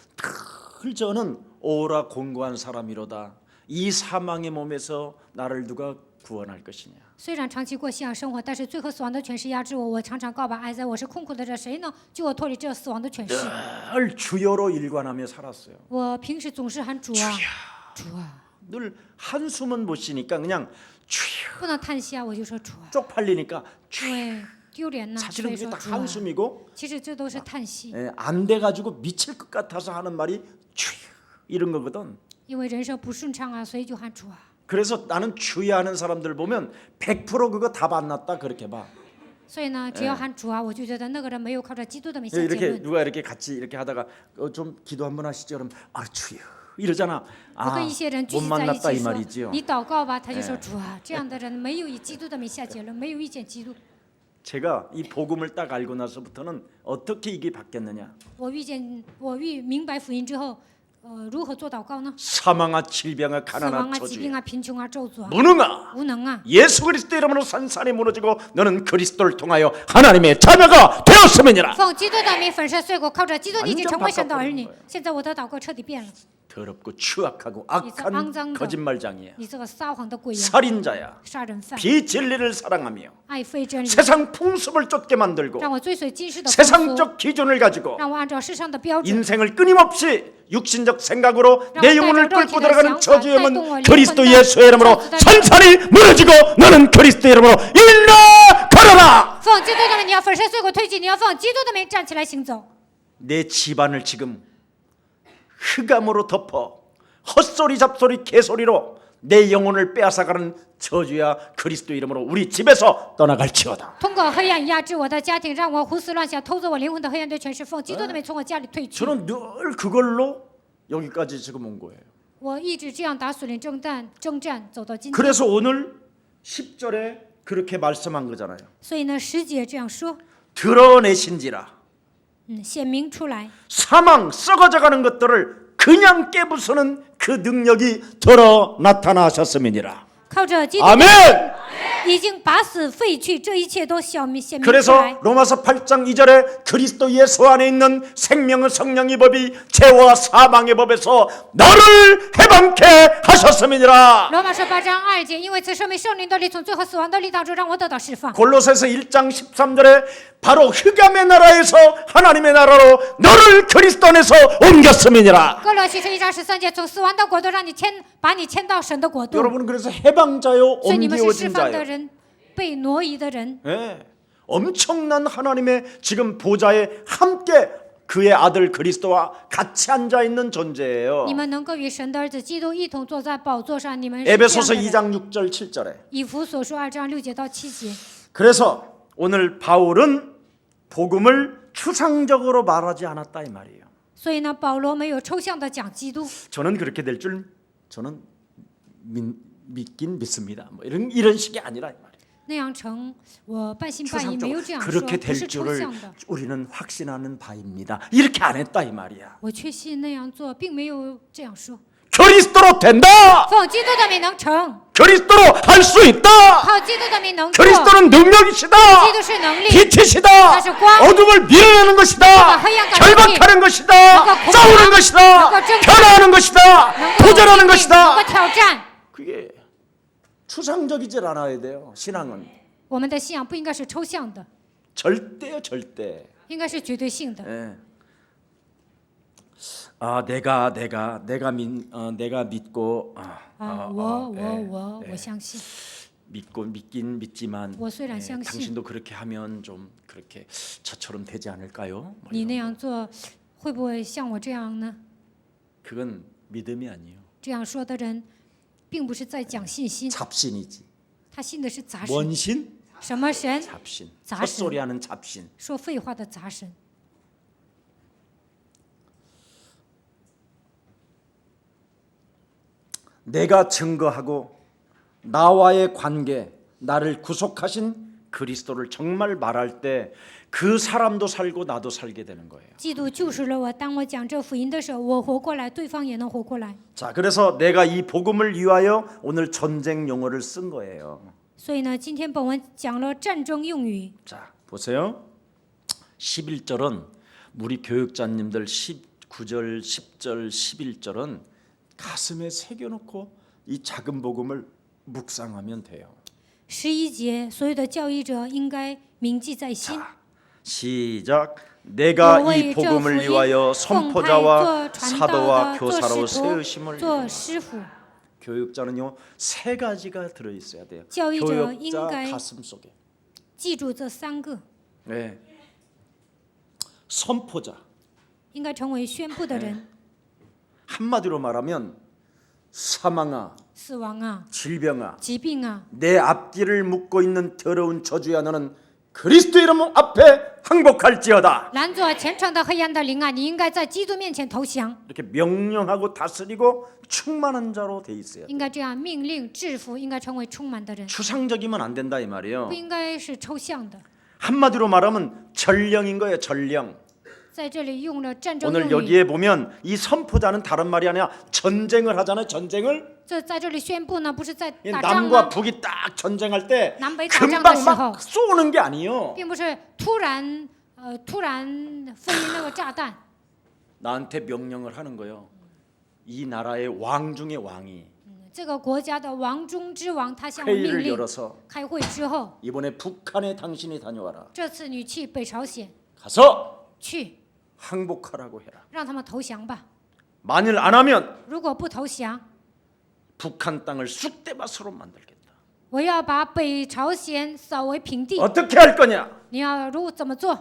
늘 저는 오라 공고한 사람이로다. 이 사망의 몸에서 나를 누가 구원할 것이냐. 虽然长期过信仰生活，但是罪和死亡的权势压制我。我常常告白哀哉，我是困苦的人，谁能救我脱离这死亡的权势？ 늘 주여로 일관하며 살았어요. 我平时总是喊主啊，主啊， 늘 한숨은 못 쉬니까 그냥 주여. 不能叹息啊，我就说主啊， 쪽팔리니까 因为丢脸呐，所 사실은 以 그게 说 다 主啊。 한숨이고 其实这都是叹息， 안 돼가지고 미칠 것 같아서 하는 말이 주여 이런 거거든. 因为人生不顺畅啊，所以就喊主啊。 그래서 나는 주여 하는 사람들 보면 100% 그거 답 안 났다 그렇게 봐. 所以呢，只要喊主啊，我就觉得那个人没有靠着基督的名下结 이렇게 论。 누가 이렇게 같이 이렇게 하다가 좀 기도 한번 하시죠. 그러면 아 주여 이러잖아. 我 아 跟一些人聚 못 集在一 만났다 起 이 说 말이지요. 你祷告吧，他就说主啊，这样的人没有以基督的名下结论，没有遇见基督。 제가 이 복음을 딱 알고 나서부터는 어떻게 이게 바뀌었느냐. 我明白福音之后，如何做祷告呢？ 사망아 질병아 死亡 가난아 啊、疾病 저주 啊、贫穷啊、咒诅啊、 무능아 无能啊， 예수 그리스도 이름으로 산산이 무너지고 너는 그리스도를 통하여 하나님의 자녀가 되었음이니라. 奉基督的名粉身碎骨，靠着基督你已经 완전 成为神的儿女 바꿔버린 거예요 。现在我的祷告彻底变了， 더럽고 추악하고 이제 악한 앙장도. 거짓말장이야. 你这个撒谎的鬼呀、 살인자야. 杀人犯， 비진리를 사랑하며 爱非真理， 세상 풍습을 쫓게 만들고 让我追随今世的风俗， 세상적 기준을 가지고 让我按照世上的标准。 인생을 끊임없이 육신적 생각으로 랑 내 영혼을带着肉体 끌고 的 들어가는 想法 저주의 带动 문 我灵 그리스도 魂的 예수의 이름으로 咒诅的灵 산산이 무너지고 너는 그리스도 이름으로 일어나 걸어라. 奉基督的名，你要粉身碎骨推进，你要奉基督的名站起来行走。 내 집안을 지금 흑암으로 덮어 헛소리 잡소리 개소리로 내 영혼을 빼앗아가는 저주야 그리스도 이름으로 우리 집에서 떠나갈지어다. 通过黑暗压制我的家庭，让我胡思乱想，偷走我灵魂的黑暗对权势，奉基督的名从我家里退去。 저는 늘 그걸로 여기까지 지금 온 거예요. 我一直这样打属灵征战，走到今天。 그래서 오늘 10절에 그렇게 말씀한 거잖아요. 所以呢，10节这样说， 드러내신지라 显明出来， 사망 썩어져가는 것들을 그냥 깨부수는 그 능력이 드러 나타나셨음이니라. 靠着基督， 아멘. 已经把死废去，这一切都显明出 그래서 来。 로마서 8장 2절에 그리스도 예수 안에 있는 생명의 성령의 법이 죄와 사망의 법에서 너를 해방케 하셨음이니라. 罗马书8章2节，因为此生命圣灵的力从罪和死亡的力当中让我得到释放。 골로새서 1장 13절에 바로 흑암의 나라에서 하나님의 나라로 너를 그리스도 안에서 옮겼음이니라. 哥罗西书1章13节，从死亡的国度让你把你迁到神的国度。 여러분은 그래서 해방자요 所以你们是释 옮겨진 放的 자요. 人，被挪移的人。 예. 엄청난 하나님의 지금 보좌에 함께 그의 아들 그리스도와 같이 앉아 있는 존재예요. 你们能够与神的儿子基督一同坐在宝座上，你们是这样 에베소서 的人。 2장 6절 7절에. 以弗所书2章6节到7节。 그래서 오늘 바울은 복음을 추상적으로 말하지 않았다 이 말이에요. 所以呢，保罗没有抽象的讲基督。 저는 그렇게 될 줄 저는 믿긴 믿습니다. 뭐 이런 식이 아니라 이 말이에요. 那样成，我半信半疑，没有这样说， 그렇게 不 될 是抽 줄을 象的。 우리는 확신하는 바입니다. 이렇게 안 했다 이 말이야. 我确信那样做，并没有这样说。 그리스도로 된다. 奉基督的名能成， 그리스도로 할 수 있다. 靠基督的名能做。 그리스도는 능력이시다. 基督是能力， 빛이시다. 그것이光. 어둠을 밀어내는 것이다.黑暗 결박하는 것이다. 그거 싸우는 것이다. 그거 좀- 변화하는 것이다. 能够 도전하는 能够 것이다. 挑战。 그게 추상적이질 않아야 돼요. 신앙은 我们的信仰不应该是抽象的， 절대요, 절대. 应该是绝对性的。 예. 아, 내가 믿고 我相信。 믿긴 믿지만 我虽然 예, 相信， 당신도 그렇게 하면 좀 그렇게 저처럼 되지 않을까요? 뭐 你 이런 那样做会不会像我这样呢？ 그건 믿음이 아니에요. 这样说的人，并不是在讲信心， 잡신이지. 他信的是杂神。 뭔 신? 什么神？ 잡신. 자신. 헛소리하는 잡신. 说废话的杂神。 내가 증거하고 나와의 관계, 나를 구속하신 그리스도를 정말 말할 때 그 사람도 살고 나도 살게 되는 거예요. 基督救赎了我。当我讲这福音的时候，我活过来，对方也能活过来。 자, 그래서 내가 이 복음을 위하여 오늘 전쟁 용어를 쓴 거예요. 所以呢，今天本文讲了战争用语。 자, 보세요. 11절은 우리 교육자님들 9절, 10절, 11절은 가슴에 새겨놓고 이 작은 복음을 묵상하면 돼요. 11节，所有的教义者应该铭记在心。 자, 시작. 내가 이 복음을 위하여 선포자와 사도와 교사로 세우심을 做师傅。 교육자는요 3가지가 들어 있어야 돼요. 教育者应 교육자 该 가슴 속에. 记住这3个， 네. 선포자. 应该成为宣布的人。 한마디로 말하면 사망아, 死亡啊， 질병아, 疾病啊， 내 앞길을 묶고 있는 더러운 저주야 너는 그리스도 이름 앞에 항복할지어다. 拦阻前程的黑暗的灵啊，你应该在基督面前投降， 이렇게 명령하고 다스리고 충만한 자로 돼 있어요. 应该这样命令制服，应该成为充满的人， 추상적이면 안 된다 이 말이에요. 不应该是抽象的。 한마디로 말하면 전령인 거예요. 전령. 在这里用了战争 오늘 用语， 여기에 보면 이 선포자는 다른 말이 아니라 전쟁을 하잖아요. 전쟁을 这在这里宣布呢，不是在 이 打仗 남과 吗？ 북이 딱 전쟁할 때 남북이打仗的 금방 时候， 막 쏘는 게 아니에요. 并不是突然飞那个炸弹， 나한테 명령을 하는 거예요. 이 나라의 왕 중의 왕이 这个国家的王中之王，他向我命 회의를 令， 열어서 开会之后， 이번에 북한에 당신이 다녀와라. 这次你去北朝鲜， 가서 去 항복하라고 해라. 让他们投降吧。 만일 안 하면 如果不投降， 북한 땅을 쑥대밭으로 만들겠다. 我要把北朝鲜扫为平地。 어떻게 할 거냐? 你要怎么做？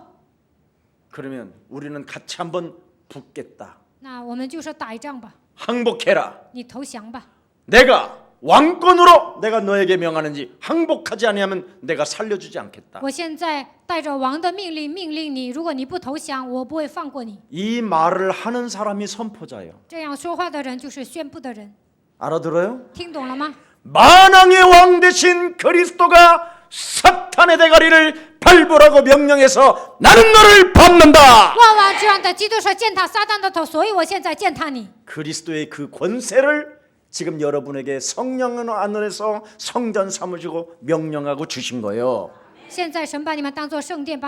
그러면 우리는 같이 한번 붙겠다. 那我们就说打一仗吧， 항복해라. 你投降吧。 내가 왕권으로 내가 너에게 명하는지 항복하지 아니하면 내가 살려주지 않겠다. 我现在带着王的命令命令你，如果你不投降，我不会放过你。 이 말을 하는 사람이 선포자예요. 这样说话的人就是宣布的人， 알아들어요? 听懂了吗？ 만왕의 왕 대신 그리스도가 사탄의 대가리를 밟으라고 명령해서 나는 너를 밟는다. 万王之王的基督说践踏撒旦的头，所以我现在践踏你。 그리스도의 그 권세를 지금 여러분에게 성령 안에서 성전 삼으시고 명령하고 주신 거예요. 现在神把你们当作圣殿，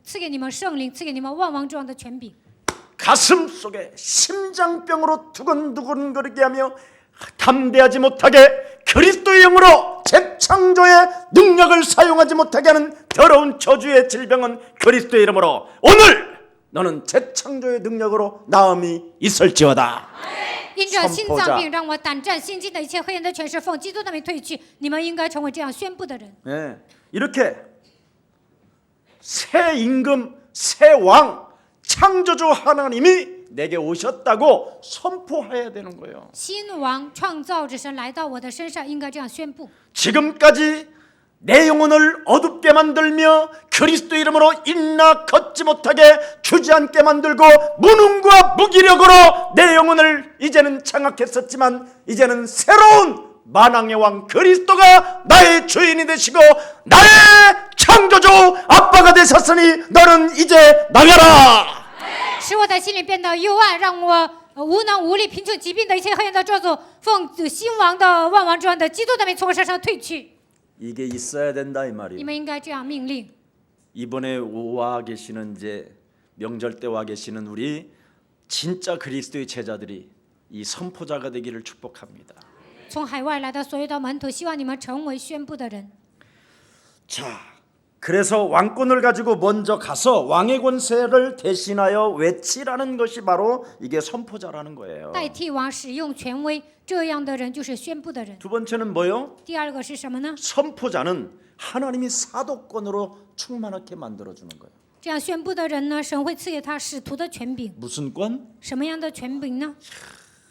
赐给你们圣灵，赐给你们万王之王的权柄。 가슴 속에 심장병으로 두근두근거리게 하며 담대하지 못하게 그리스도의 영으로 재창조의 능력을 사용하지 못하게 하는 더러운 저주의 질병은 그리스도의 이름으로 오늘 너는 재창조의 능력으로 나음이 있을지어다. 因着心脏病让我胆战心惊的一切黑暗的权势奉基督的名退去，你们应该成为这样宣布的人。 네, 이렇게 새 임금, 새 왕, 창조주 하나님이 내게 오셨다고 선포해야 되는 거예요. 新王创造之神来到我的身上，应该这样宣布。 지금까지 내 영혼을 어둡게 만들며 그리스도 이름으로 인나 걷지 못하게 주저앉게 만들고 무능과 무기력으로 내 영혼을 이제는 장악했었지만 이제는 새로운 만왕의 왕 그리스도가 나의 주인이 되시고 나의 창조주 아빠가 되셨으니 너는 이제 나가라. 使我的心里变得幽暗，让我无能无力、贫穷疾病的一切黑暗的咒诅，奉新王的万王之王的基督的名从我身上退去。 이게 있어야 된다 이 你 말이에요. 们应该这样命令。 이번에 와 계시는 이제 명절 때 와 계시는 우리 진짜 그리스도의 제자들이 이 선포자가 되기를 축복합니다. 从海外来的所有的门徒，希望你们成为宣布的人。 자, 그래서 왕권을 가지고 먼저 가서 왕의 권세를 대신하여 외치라는 것이 바로 이게 선포자라는 거예요. 代替王使用权威，这样的人就是宣布的人。 두 번째는 뭐요? 第二个是什么呢？ 선포자는 하나님이 사도권으로 충만하게 만들어 주는 거예요. 这样宣布的人呢，神会赐给他使徒的权柄。 무슨 권? 什么样的权柄呢？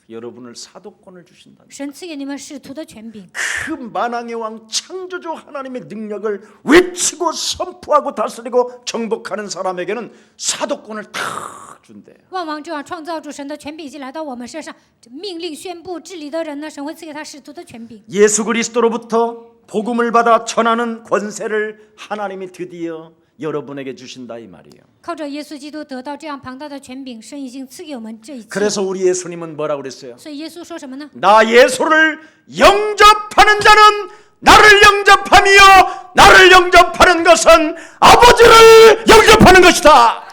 여러분을 사도권을 주신다. 神赐给你们使徒的权柄。 그 만왕의 왕 창조주 하나님의 능력을 외치고 선포하고 다스리고 정복하는 사람에게는 사도권을 탁 준대요. 万王之王创造主神的权柄已经来到我们身上，命令宣布治理的人呢，神会赐给他使徒的权柄。 예수 그리스도로부터 복음을 받아 전하는 권세를 하나님이 드디어 여러분에게 주신다 이 말이에요. 靠着耶稣基督得到这样庞大的权柄，神已经赐给我们这一切。 그래서 우리 예수님은 뭐라고 그랬어요? 所以耶稣说什么呢？ 나 예수를 영접하는 자는 나를 영접하며 나를 영접하는 것은 아버지를 영접하는 것이다.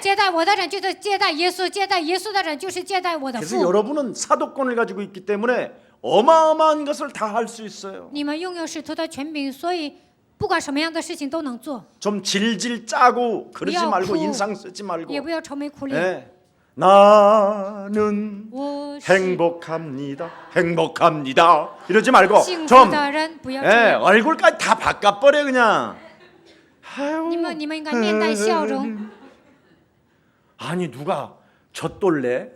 接待我的人就是接待耶稣，接待耶稣的人就是接待我的 그래서 父。 여러분은 사도권을 가지고 있기 때문에 어마어마한 것을 다 할 수 있어요. 你们拥有使徒的权柄，所以不管什么样的事情都能做， 좀 질질 짜고 그러지 미역국. 말고 인상 쓰지 말고. 也不要愁眉苦脸。 네. 나는 我是 행복합니다. 행복합니다. 이러지 말고 幸福 좀 的人，不要这 예, 样。 얼굴까지 다 바꿔버려 그냥. 아유, 你们应该面带笑容。 아니 누가 젖돌래?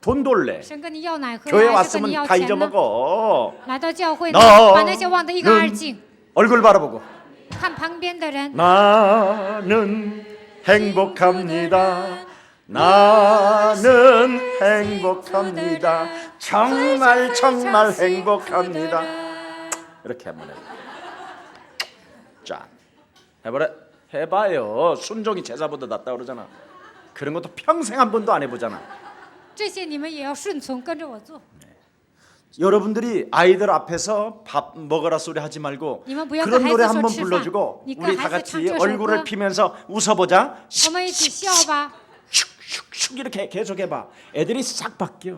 돈 돌래? 神跟你要奶喝， 교회 还是跟你 왔으면 要 다 钱呢？ 잊어먹어. 来到教会呢， 너 把那些忘得一干二净。 얼굴 바라보고 看旁边的人， 나는 행복합니다. 나는 행복합니다. 정말 정말 행복합니다. 이렇게 한번 해. 짠. 해보래. 해봐요. 순종이 제사보다 낫다 그러잖아. 그런 것도 평생 한 번도 안 해보잖아. 这些你们也要顺从，跟着我做。 여러분들이 아이들 앞에서 밥 먹어라 소리 하지 말고 你们不要 그런 跟孩 노래 子说 한번 吃饭， 불러주고 你跟 우리 孩 다 子唱 같이 这首 얼굴을 歌， 피면서 웃어보자. 我们一起笑吧。 슉슉슉 이렇게 계속 해봐. 애들이 싹 바뀌어.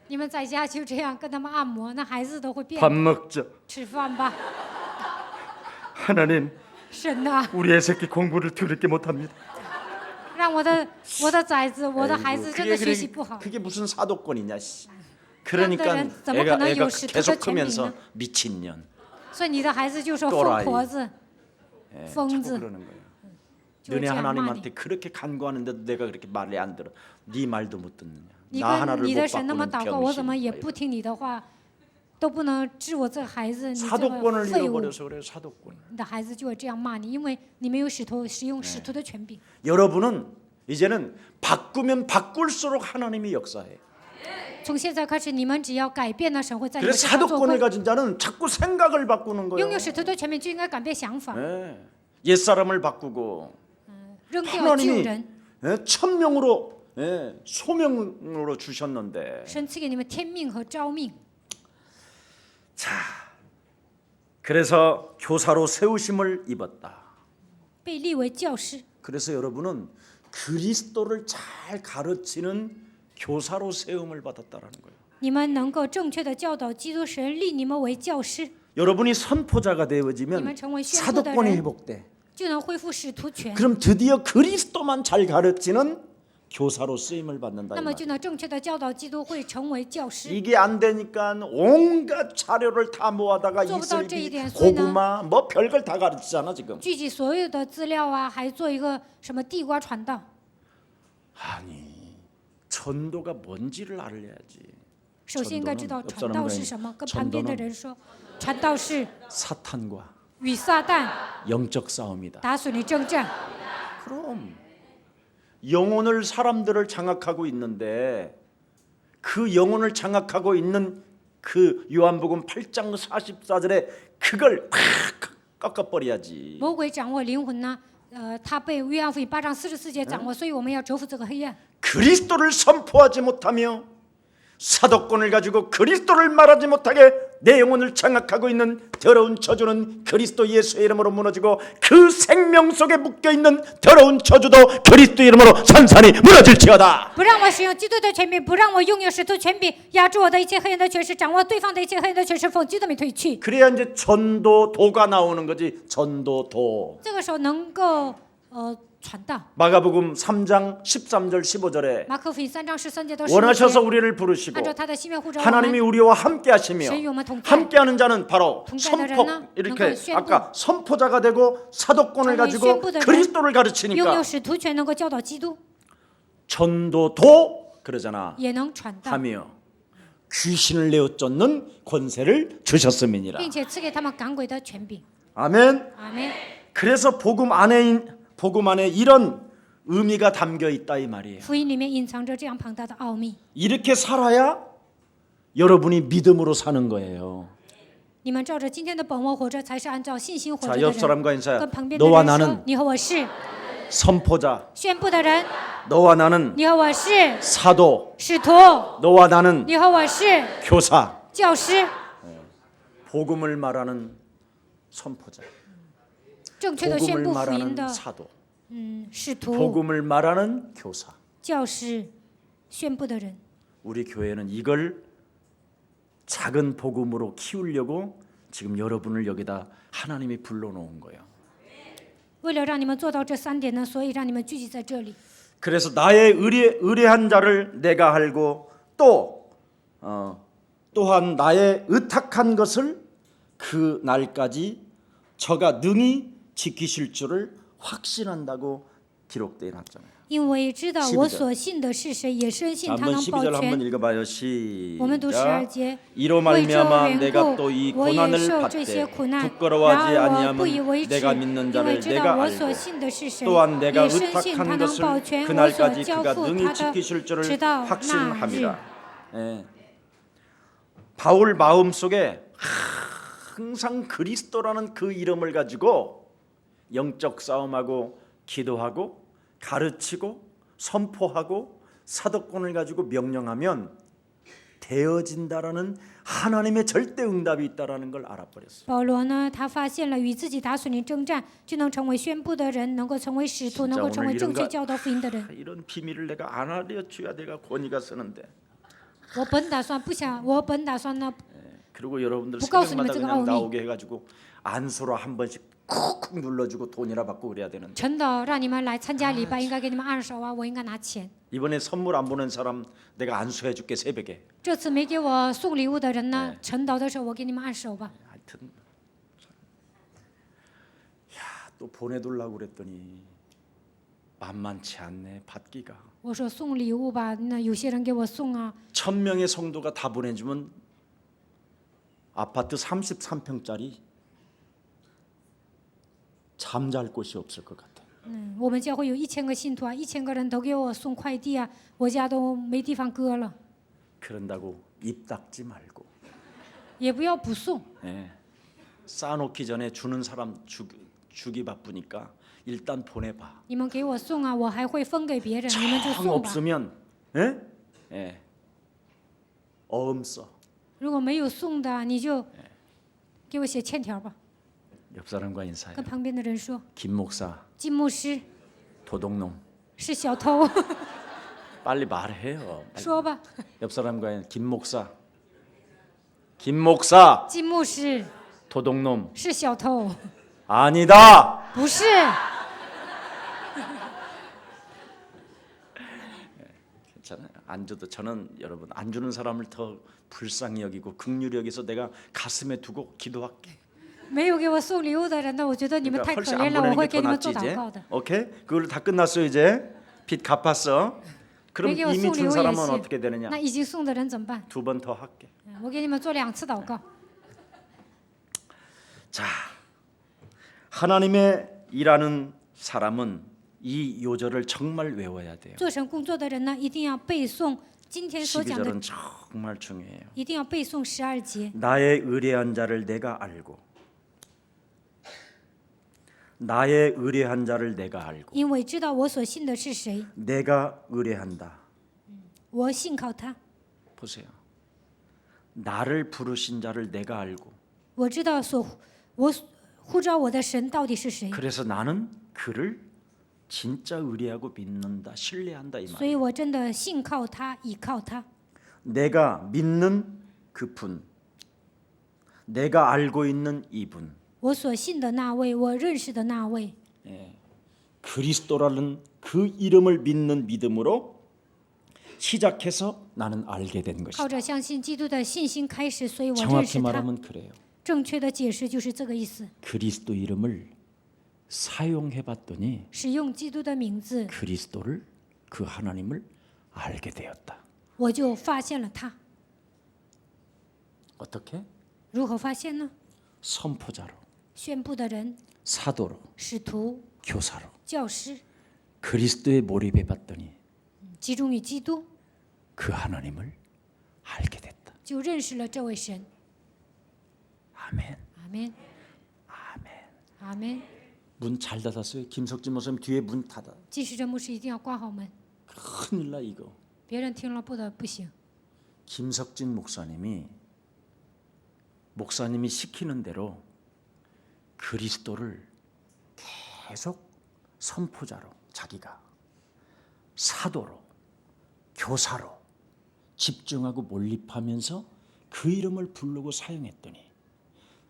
你们在家就这样跟他们按摩，那孩子都会变 밥 。 먹자. 吃饭吧， 하나님 神呐， 우리 애 새끼 공부를 더럽게 못합니다. 让我的崽子，我的孩子真的学习不好。 그게 무슨 사도권이냐. 씨. 그러니까 사람들은 怎么可能 애가 有使徒的 계속 权柄呢？ 크면서 미친년. 所以你的孩子就说 또라이 疯婆子， 예, 疯 자꾸 子， 그러는 거예요. 就会 너네 这样骂 하나님한테 你。 그렇게 간구하는데도 내가 그렇게 말이 안 들어. 네 말도 못 듣느냐. 你 나 跟 하나를 你 못 的神那么 바꾸는 祷告，我怎么也 병신. 不听你的话，都不能治我这个孩子，你这个 사도권을 废物！ 잃어버려서 그래요. 사도권. 你的孩子就会这样骂你，因为你没有使用使徒的权柄。 여러분은 이제는 바꾸면 바꿀수록 하나님이 역사해요. 从现在开始，你们只要改变了，神会在你们 그래서 身上做 사도권을 工。 가진 자는 자꾸 생각을 바꾸는 拥 거예요. 有使徒的权柄就应该改变想法， 예. 옛사람을 바꾸고 扔掉旧 하나님이 人。 예, 천명으로 소명으로 주셨는데 神赐给你们天命和召命， 그래서 교사로 세우심을 입었다. 被立为教师。 그래서 여러분은 그리스도를 잘 가르치는 교사로 세움을 받았다라는 거예요. 你们能够正确的教导基督，神立你们为教师， 여러분이 선포자가 되어지면 이만 정말宣布的人 사도권이 회복돼. 就能恢复使徒权， 그럼 드디어 그리스도만 잘 가르치는 교사로 쓰임을 받는다. 那 이 么 말이에요. 就能正确的教导基督，会成为教师。 이게 안 되니까 온갖 자료를 다 모아다가 做不到这一 이슬비, 点，所以呢， 고구마 뭐 별걸 다 가르치잖아 지금. 聚集所有的资料啊，还做一个什么地瓜传道。 아니 전도가 뭔지를 알아야지. 首先应该知道 전도는 传道是什么。跟旁边的人说，传道是 사탄과 与撒旦 영적 싸움이다. 打属灵征战。 그럼 영혼을 사람들을 장악하고 있는데 그 영혼을 장악하고 있는 그 요한복음 8장 44절에 그걸 팍 꺾어버려야지. 魔鬼掌握灵魂呢，他被约翰福音8章44节掌握，所以我们要征服这个黑暗。 그리스도를 선포하지 못하며 사도권을 가지고 그리스도를 말하지 못하게 내 영혼을 장악하고 있는 더러운 저주는 그리스도 예수의 이름으로 무너지고 그 생명 속에 묶여있는 더러운 저주도 그리스도 이름으로 산산이 무너질지어다. 不让我使用基督的权柄，不让我拥有使徒权柄，压住我的一切黑暗的权势，掌握对方的一切黑暗的权势，奉基督的名退去。 그래야 이제 전도도가 나오는 거지. 전도도. 这个时候能够传道。 마가복음 3장 13절 15절에 马可福音3章13节到15 원하셔서 节， 우리를 부르시고 按照他的心愿呼召我 하나님이 们， 우리와 함께 하시며 神与我们同在。 함께하는 자는 바로 동자들은 선포 이렇게 뭔가宣布. 아까 선포자가 되고 사도권을 정말 가지고宣布的人, 그리스도를 拥 가르치니까 有使徒权，能够教导基督， 전도도 그러잖아 也能传道， 하며 귀신을 내어 쫓는 권세를 주셨음이니라. 并且赐给他们赶鬼的权柄。 아멘. 阿门。 그래서 복음 안에 이런 의미가 담겨 있다 이 말이에요. 福音里面隐藏着这样庞大的奥秘。 이렇게 살아야 여러분이 믿음으로 사는 거예요. 你们照着今天的本我活着，才是按照信心活 자, 着 옆 的人。 사람과 인사해. 跟旁边的 너와 人说 나는 ：“你和我是 선포자, 宣布的人， 너와 나는 你和我是 사도, 使徒， 너와 나는 你和我是 교사. 教师。 복음을 말하는 선포자, 正确的宣 복음을 布福音 말하는 的， 사도, 使徒、 복음을 말하는 교사. 教师，宣布的人。 우리 교회는 이걸 작은 복음으로 키우려고 지금 여러분을 여기다 하나님이 불러놓은 거예요. 为了让你们做到这3点呢，所以让你们聚集在这里。 그래서 나의 의뢰한 자를 내가 알고 또한 나의 의탁한 것을 그 날까지 저가 능히 지키실 줄을 확신한다고 기록되어 놨잖아요. 因为知道 12 我 절 所信的是谁，也深信他 한번 能保 12절 한번 全。 읽어봐요. 我们读 시작. 12节。 이로 为这 말미암아 缘 내가 故， 또 이 我也 고난을 受这些 받되 苦难。 부끄러워하지 然而我不以 아니함은 为耻， 내가 믿는 因为 자를 知道 내가 我所 알고 信的是谁， 또한 내가 也深信他 의탁한 能保 것을 全我所 그날까지 交 그가 付 능히 他的， 지키실 줄을 直到那日。 확신합니다. 예. 바울 마음속에 항상 그리스도라는 그 이름을 가지고 영적 싸움하고 기도하고 가르치고 선포하고 사도권을 가지고 명령하면 되어진다라는 하나님의 절대 응답이 있다라는 걸 알아버렸어요. 保罗呢，他发现了与自己打属灵征战，就能成为宣布的人，能够成为使徒， 진짜 能够成 오늘 为正 이런 确 거 教导福音的人。 이런 비밀을 내가 안 알려줘야 내가 권위가 쓰는데. 我本打算呢， 그리고 여러분들 못 가고 새벽마다 있으면 그냥 지금 나오게 해가지고 안수로 한 번씩 쿡쿡 눌러주고 돈이나 받고 그래야 되는데 陈导让你们来参加礼拜，应该给你们按手啊，我应该拿钱。 이번에 선물 안 보낸 사람 내가 안수해줄게 새벽에. 这次没给我送礼物的人呢，陈导的时候我给你们按手吧。 하여튼 또 보내둘라고 그랬더니 만만치 않네 받기가. 我说送礼物吧，那有些人给我送啊， 1000명의 성도가 다 보내주면 아파트 33평짜리 잠잘 곳이 없을 것 같아. 我们教会有1000个信徒啊，1000个人都给我送快递啊，我家都没地方搁了， 그런다고 입 닫지 말고. 也不要不送。 예. 쌓아놓기 전에 주는 사람 주기 바쁘니까 일단 보내봐. 你们给我送啊，我还会分给别人，你们就 정 送吧。 없으면 예? 예. 어음 써. 如果没有送的，你就给我写欠条吧。 옆 사람과 인사해. 跟旁边的人说， 김 목사 金牧师 도둑놈. 是小偷， 빨리 말해요. 빨리. 说吧， 옆 사람과 김 목사. 김 목사 金牧师 도둑놈. 是小偷， 아니다. 不是。 괜찮아요. 안 줘도 저는 여러분 안 주는 사람을 더 불쌍히 여기고 긍휼히 여기서 내가 가슴에 두고 기도할게. 没有给我送礼物的人呢，我觉得你们 그러니까 太可 훨씬 怜 안 了，我 보내는 会 게 给 더 你们 낫지 做祷 이제. 告的。 오케이? 그걸 다 끝났어 이제. 빚 갚았어. 그럼 매겨 이미 준送礼物也 사람은 行 어떻게 되느냐? 那已经送的人怎么办？ 두 번 더 할게. 我给你们做2次祷告。 자, 하나님의 일하는 사람은 이 요절을 정말 외워야 돼요. 做神工作的人呢，一定要背诵今天所讲的， 12절은 정말 중요해요. 一定要背诵12节。 나의 의뢰한 자를 내가 알고 나의 의뢰한 자를 내가 알고 因为知道我所信的是谁， 내가 의뢰한다. 我信靠他。 보세요. 나를 부르신 자를 내가 알고 我知道我呼召我的神到底是谁， 그래서 나는 그를 진짜 의뢰하고 믿는다, 신뢰한다 이 所 말. 以我真的信靠他，倚靠他。 내가 믿는 그분, 내가 알고 있는 이분, 我所信的那位，我认识的那位， 그리스도라는 그 이름을 믿는 믿음으로 시작해서 나는 알게 된 靠 것이다. 着相信基督的信心开始，所以我认 정확히 识他。 말하면 그래요. 正确的解释就是这个意思， 그리스도 이름을 사용해 봤더니 使用基督的名字， 그리스도를 그 하나님을 알게 되었다. 我就发现了他。 어떻게? 如何发现呢？ 선포자로, 宣布的人、 사도로, 使徒、 교사로 教师， 그리스도에 몰입해 봤더니 集中于基督， 그 하나님을 알게 됐다. 就认识了这位神。 아멘. 阿门， 아멘. 阿门。 문 잘 닫았어요. 김석진 목사님 뒤에 문 닫아. 继续这牧师一定要关好门， 큰일 나 이거. 别人听了不行。 김석진 목사님이 시키는 대로 그리스도를 계속 선포자로 자기가 사도로 교사로 집중하고 몰입하면서 그 이름을 부르고 사용했더니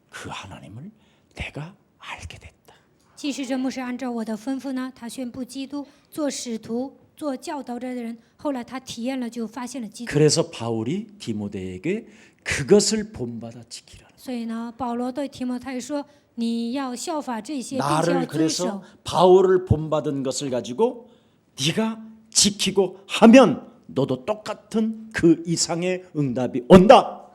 그 하나님을 내가 알게 됐다. 继续这牧师按照我的吩咐呢，他宣布基督，做使徒、做教导的人。后来他体验了，就发现了基督。 그래서 바울이 디모데에게 그것을 본받아 지키라. 所以呢，保罗对提摩太说：“你要效法这些，并且要 나를 遵 그래서 守。 바울을 본받은 것을 가지고 네가 지키고 하면 너도 똑같은 그 이상의 응답이 온다.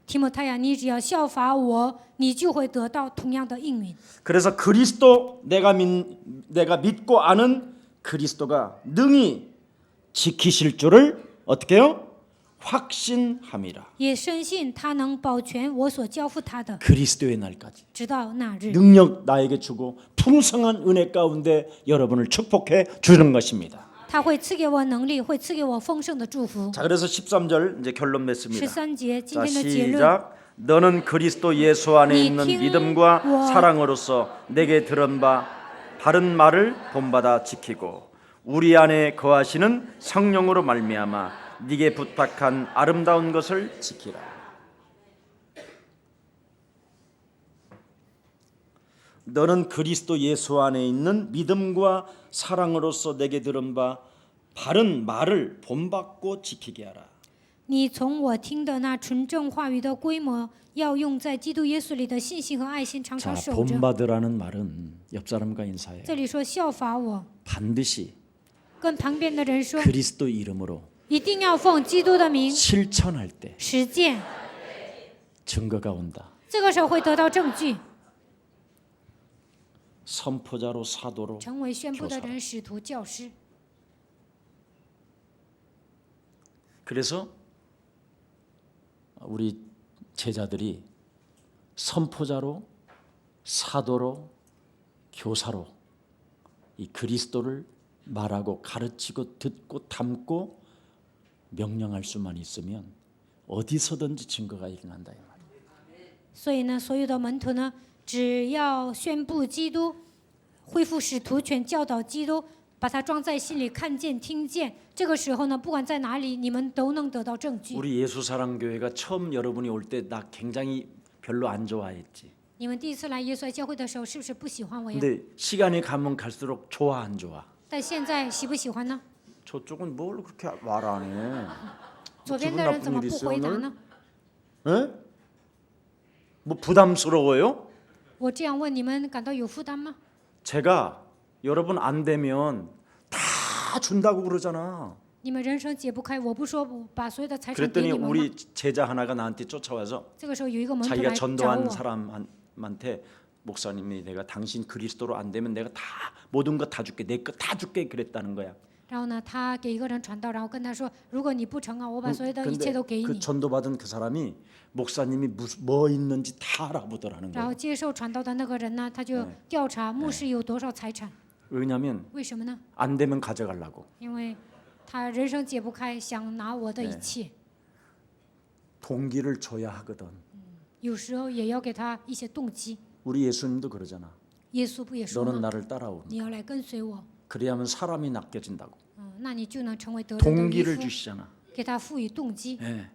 提摩太呀，你只要效法我，你就会得到同样的应允。 그래서 그리스도 내가 믿고 아는 그리스도가 능히 지키실 줄을 어떻게 해요? 확신함이라. 也深信他能保全我所交付他的， 그리스도의 날까지 直到那日。 능력 나에게 주고 풍성한 은혜 가운데 여러분을 축복해 주는 것입니다. 他会赐给我能力，会赐给我丰盛的祝福。 자, 그래서 13절 이제 결론 맺습니다. 13节，今 자, 天的结论。 시작. 너는 그리스도 예수 안에 이 있는 팅- 믿음과 와. 사랑으로서 내게 들은 바 바른 말을 본받아 지키고 우리 안에 거하시는 성령으로 말미암아 네게 부탁한 아름다운 것을 지키라. 너는 그리스도 예수 안에 있는 믿음과 사랑으로서 내게 들은 바 바른 말을 본받고 지키게 하라. 你从我听的那纯正话语的规模，要用在基督耶稣里的信心和爱心，常 자, 常守着。 본받으라는 말은 옆 사람과 인사해. 这里说效法我， 반드시 跟旁边的人说， 그리스도 이름으로 一定要奉基督的名 실천할 때 实践， 증거가 온다. 这个时候会得到证据， 선포자로 사도로 成为宣布的人、使徒、教师。 그래서 우리 제자들이 선포자로 사도로 교사로 이 그리스도를 말하고 가르치고 듣고 담고 명령할 수만 있으면 어디서든지 증거가 일어난다 이 말이에요. 所以呢，所有的门徒呢，只要宣布基督，恢复使徒权，教导基督，把它装在心里，看见、听见。这个时候呢，不管在哪里，你们都能得到证据。 우리 예수사랑교회가 처음 여러분이 올 때 나 굉장히 별로 안 좋아했지. 你们第一次来耶稣爱教会的时候，是不是不喜欢我呀？ 근데 시간이 가면 갈수록 좋아 안 좋아? 但现在喜不喜欢呢？ 저쪽은 뭘 그렇게 말 안 해? 左边的人怎么不回答呢？ 에? 뭐 부담스러워요? 我这样问你们，感到有负担吗？ 제가 여러분 안 되면 다 준다고 그러잖아. 你们人生解不开，我不说把所有的财产给 그랬더니 你们吗？ 우리 제자 하나가 나한테 쫓아와서 这个时候有一个门徒 자기가 来找 전도한 我， 사람한테 목사님이 내가 당신 그리스도로 안 되면 내가 다 모든 거 다 줄게 내 거 다 줄게 그랬다는 거야. 然后呢，他给一个人传道，然后跟他说，如果你不成啊，我把所有的一切 근데 都给 그 你。 전도받은 그 사람이 목사님이 뭐 있는지 다 알아보더라는 然后 거야. 接受传道的那个人呢，他就调查牧师有多少财产。 왜냐면 为什么呢？ 안 되면 가져가려고. 因为他人生解不开，想拿我的一切， 동기를 줘야 하거든. 有时候也要给他一些动机。 우리 예수님도 그러잖아. 耶稣不也说 너는 吗？ 나를 따라오. 你要来跟随我， 그래야만 사람이 낚여진다고. 那你就能成为得人的渔 동기를 夫， 주시잖아. 给他赋予动机。 예.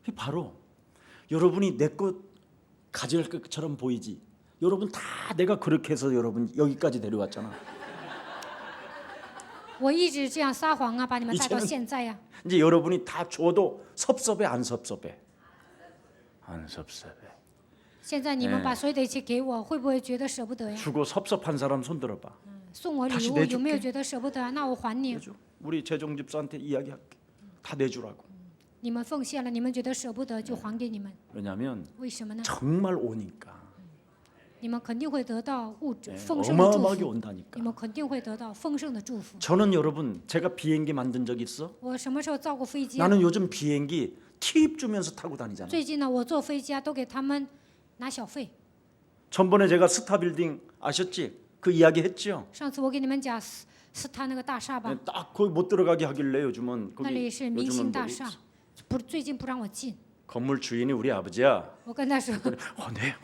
이게 바로 여러분이 내 것 가질 것처럼 보이지. 여러분 다 내가 그렇게 해서 여러분 여기까지 데려왔잖아. 我一直这样撒谎啊，把你们带到 이제는 现在呀、 이제 여러분이 다 줘도 섭섭해 안 섭섭해? 안 섭섭해. 现在你们把所有的一切给我，会不会觉得舍不得呀？ 주고 섭섭한 사람 손 들어봐. 送我礼 다시 物 내줄게 有没有觉得舍不得啊？那我还你。 내줘. 우리 재정 집사한테 이야기할게. 다 내주라고. 你们奉献了，你们觉得舍不得就还给你们， 왜냐하면 为什么呢？ 정말 오니까. 你们肯定会得到物质 예, 丰盛的祝 어마어마하게 福， 온다니까. 你们肯定会得到丰盛的祝福。 저는 여러분 제가 비행기 만든 적 있어? 我什么时候造过飞机啊？ 나는 요즘 비행기 팁 주면서 타고 다니잖아. 最近呢，我坐飞机啊，都给他们拿小费。 전번에 제가 스타빌딩 아셨지? 그 이야기 했죠? 上次我给你们讲斯塔那个大厦吧， 예, 딱 거기 못 들어가게 하길래 요즘은 那里 거기 是明星 요즘은 大 뭐 厦，不，最近不让我进。 건물 주인이 우리 아버지야. 我跟他说， 네.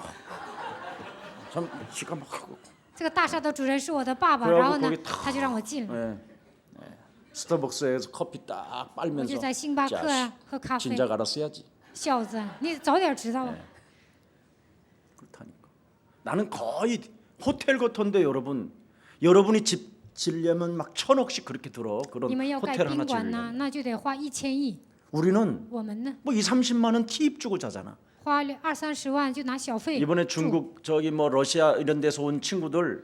참 시간 막 하고. 这个大厦的主人是我的爸爸， 그래갖고 然后呢 거기 ，다 他就让我进了。 예, 예. 스타벅스에서 커피 딱 我 빨면서 就在星巴克啊喝咖啡。 진작 알았어야지. 小子，你早点知道啊！ 그렇다니까. 나는 거의 호텔 같은데 여러분이 집 지려면 막 1,000억씩 그렇게 들어. 그런 你们要盖 호텔 宾 하나 馆呢， 지으려면. 那就得花1000亿。 우리는 我们呢， 뭐 2, 30만 원 팁 주고 자잖아. 花20-30万就拿小费。 이번에 住 중국 저기 뭐 러시아 이런 데서 온 친구들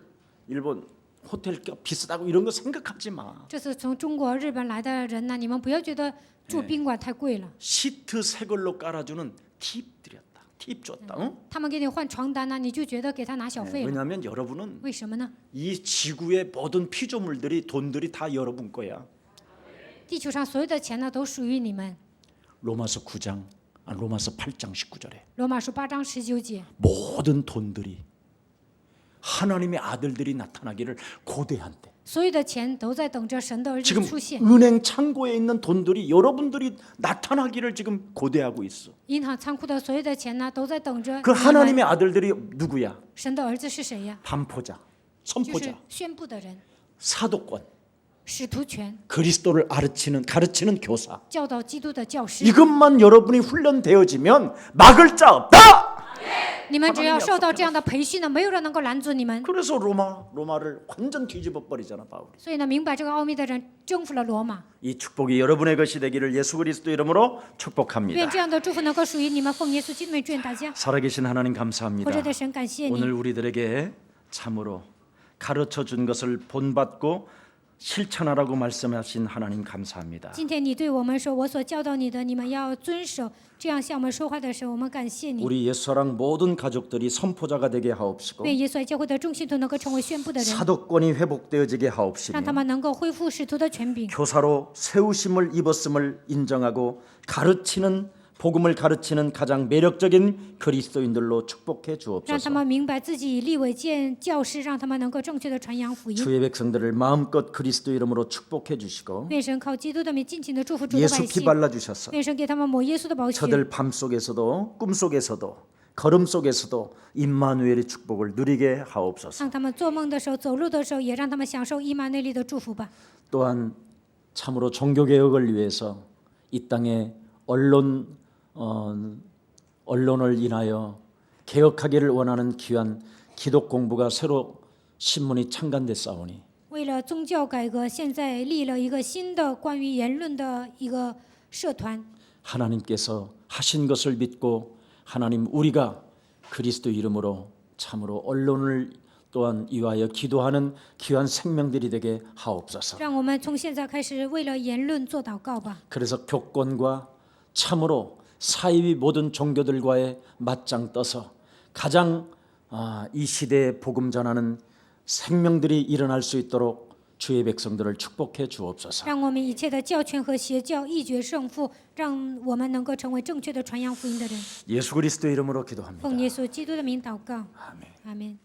일본 호텔 값 비싸다고 이런 거 생각하지 마. 这次从中国、日本来的人呢，你们不要觉得住宾馆太贵了。 시트 새 걸로 깔아주는 팁 드렸다. 팁 줬다. 응? 他们给你换床单呢，你就觉得给他拿小 네, 费了。 왜냐하면 여러분은 为什么呢？ 이 지구의 모든 피조물들이 돈들이 다 여러분 거야. 地球上所有的钱呢，都属于你们。 로마서 9장, 로마서 8장 19절에 罗马书8章19节， 모든 돈들이 하나님의 아들들이 나타나기를 고대한대. 所有的钱都在等着神的儿子 지금 出现。 은행 창고에 있는 돈들이 여러분들이 나타나기를 지금 고대하고 있어. 银行仓库的所有的钱呢，都在等着 그 你们。 하나님의 아들들이 누구야? 神的儿子是谁呀？ 반포자, 就是 선포자, 宣布的人， 사도권, 使徒权， 그리스도를 가르치는 교사. 教导基督的教师。 이것만 여러분이 훈련되어지면 막을 자 없다. 你们只要受到这样的培训呢，没有人能够拦阻你们。 그래서 로마를 완전 뒤집어 버리잖아 바울이. 所以呢，明白这个奥秘的人征服了罗马。 이 축복이 여러분의 것이 되기를 예수 그리스도 이름으로 축복합니다. 愿这样的祝福能够属于你们，奉耶稣基督名祝愿大家。 살아계신 하나님 감사합니다. 活着的神，感谢你 오늘 。 우리들에게 참으로 가르쳐 준 것을 본받고 실천하라고 말씀하신 하나님 감사합니다. 今天你对我们说，我所教导你的，你们要遵守。这样向我们说话的时候，我们感谢你。 우리 옛사랑 모든 가족들이 선포자가 되게 하옵시고 愿耶稣爱教会的众信徒能够成为宣布的人， 사도권이 회복되어지게 让 하옵시며 他们能够恢复使徒的权柄， 교사로 세우심을 입었음을 인정하고 가르치는 복음을 가르치는 가장 매력적인 그리스도인들로 축복해 让他 주옵소서. 们明白自己以利为见教师，让他们能够正确的传扬福音。 주의 백성들을 마음껏 그리스도 이름으로 축복해 주시고 愿神靠基督的名尽情的祝福主的百 예수 피 姓。 발라 주셔서 愿神给他们抹耶稣的宝血， 저들 밤 속에서도 꿈 속에서도 걸음 속에서도 임마누엘의 축복을 누리게 하옵소서. 让他们做梦的时候、走路的时候，也让他们享受以马内利的祝福吧。 또한 참으로 종교 개혁을 위해서 이 땅에 언론을 인하여 개혁하기를 원하는 귀한 기독 공부가 새로 신문이 창간됐사오니 为了宗教改革，现在立了一个新的关于言论的一个社团。 하나님께서 하신 것을 믿고 하나님 우리가 그리스도 이름으로 참으로 언론을 또한 위하여 기도하는 귀한 생명들이 되게 하옵소서. 让我们从现在开始为了言论做祷告吧。 그래서 교권과 참으로 사이비 모든 종교들과의 맞짱 떠서 가장 이 시대에 복음 전하는 생명들이 일어날 수 있도록 주의 백성들을 축복해 주옵소서. 让我们一切的教权和邪教一决胜负，让我们能够成为正确的传扬福音的人。 예수 그리스도 이름으로 기도합니다. 奉耶稣基督的名祷告， 아멘. 阿门。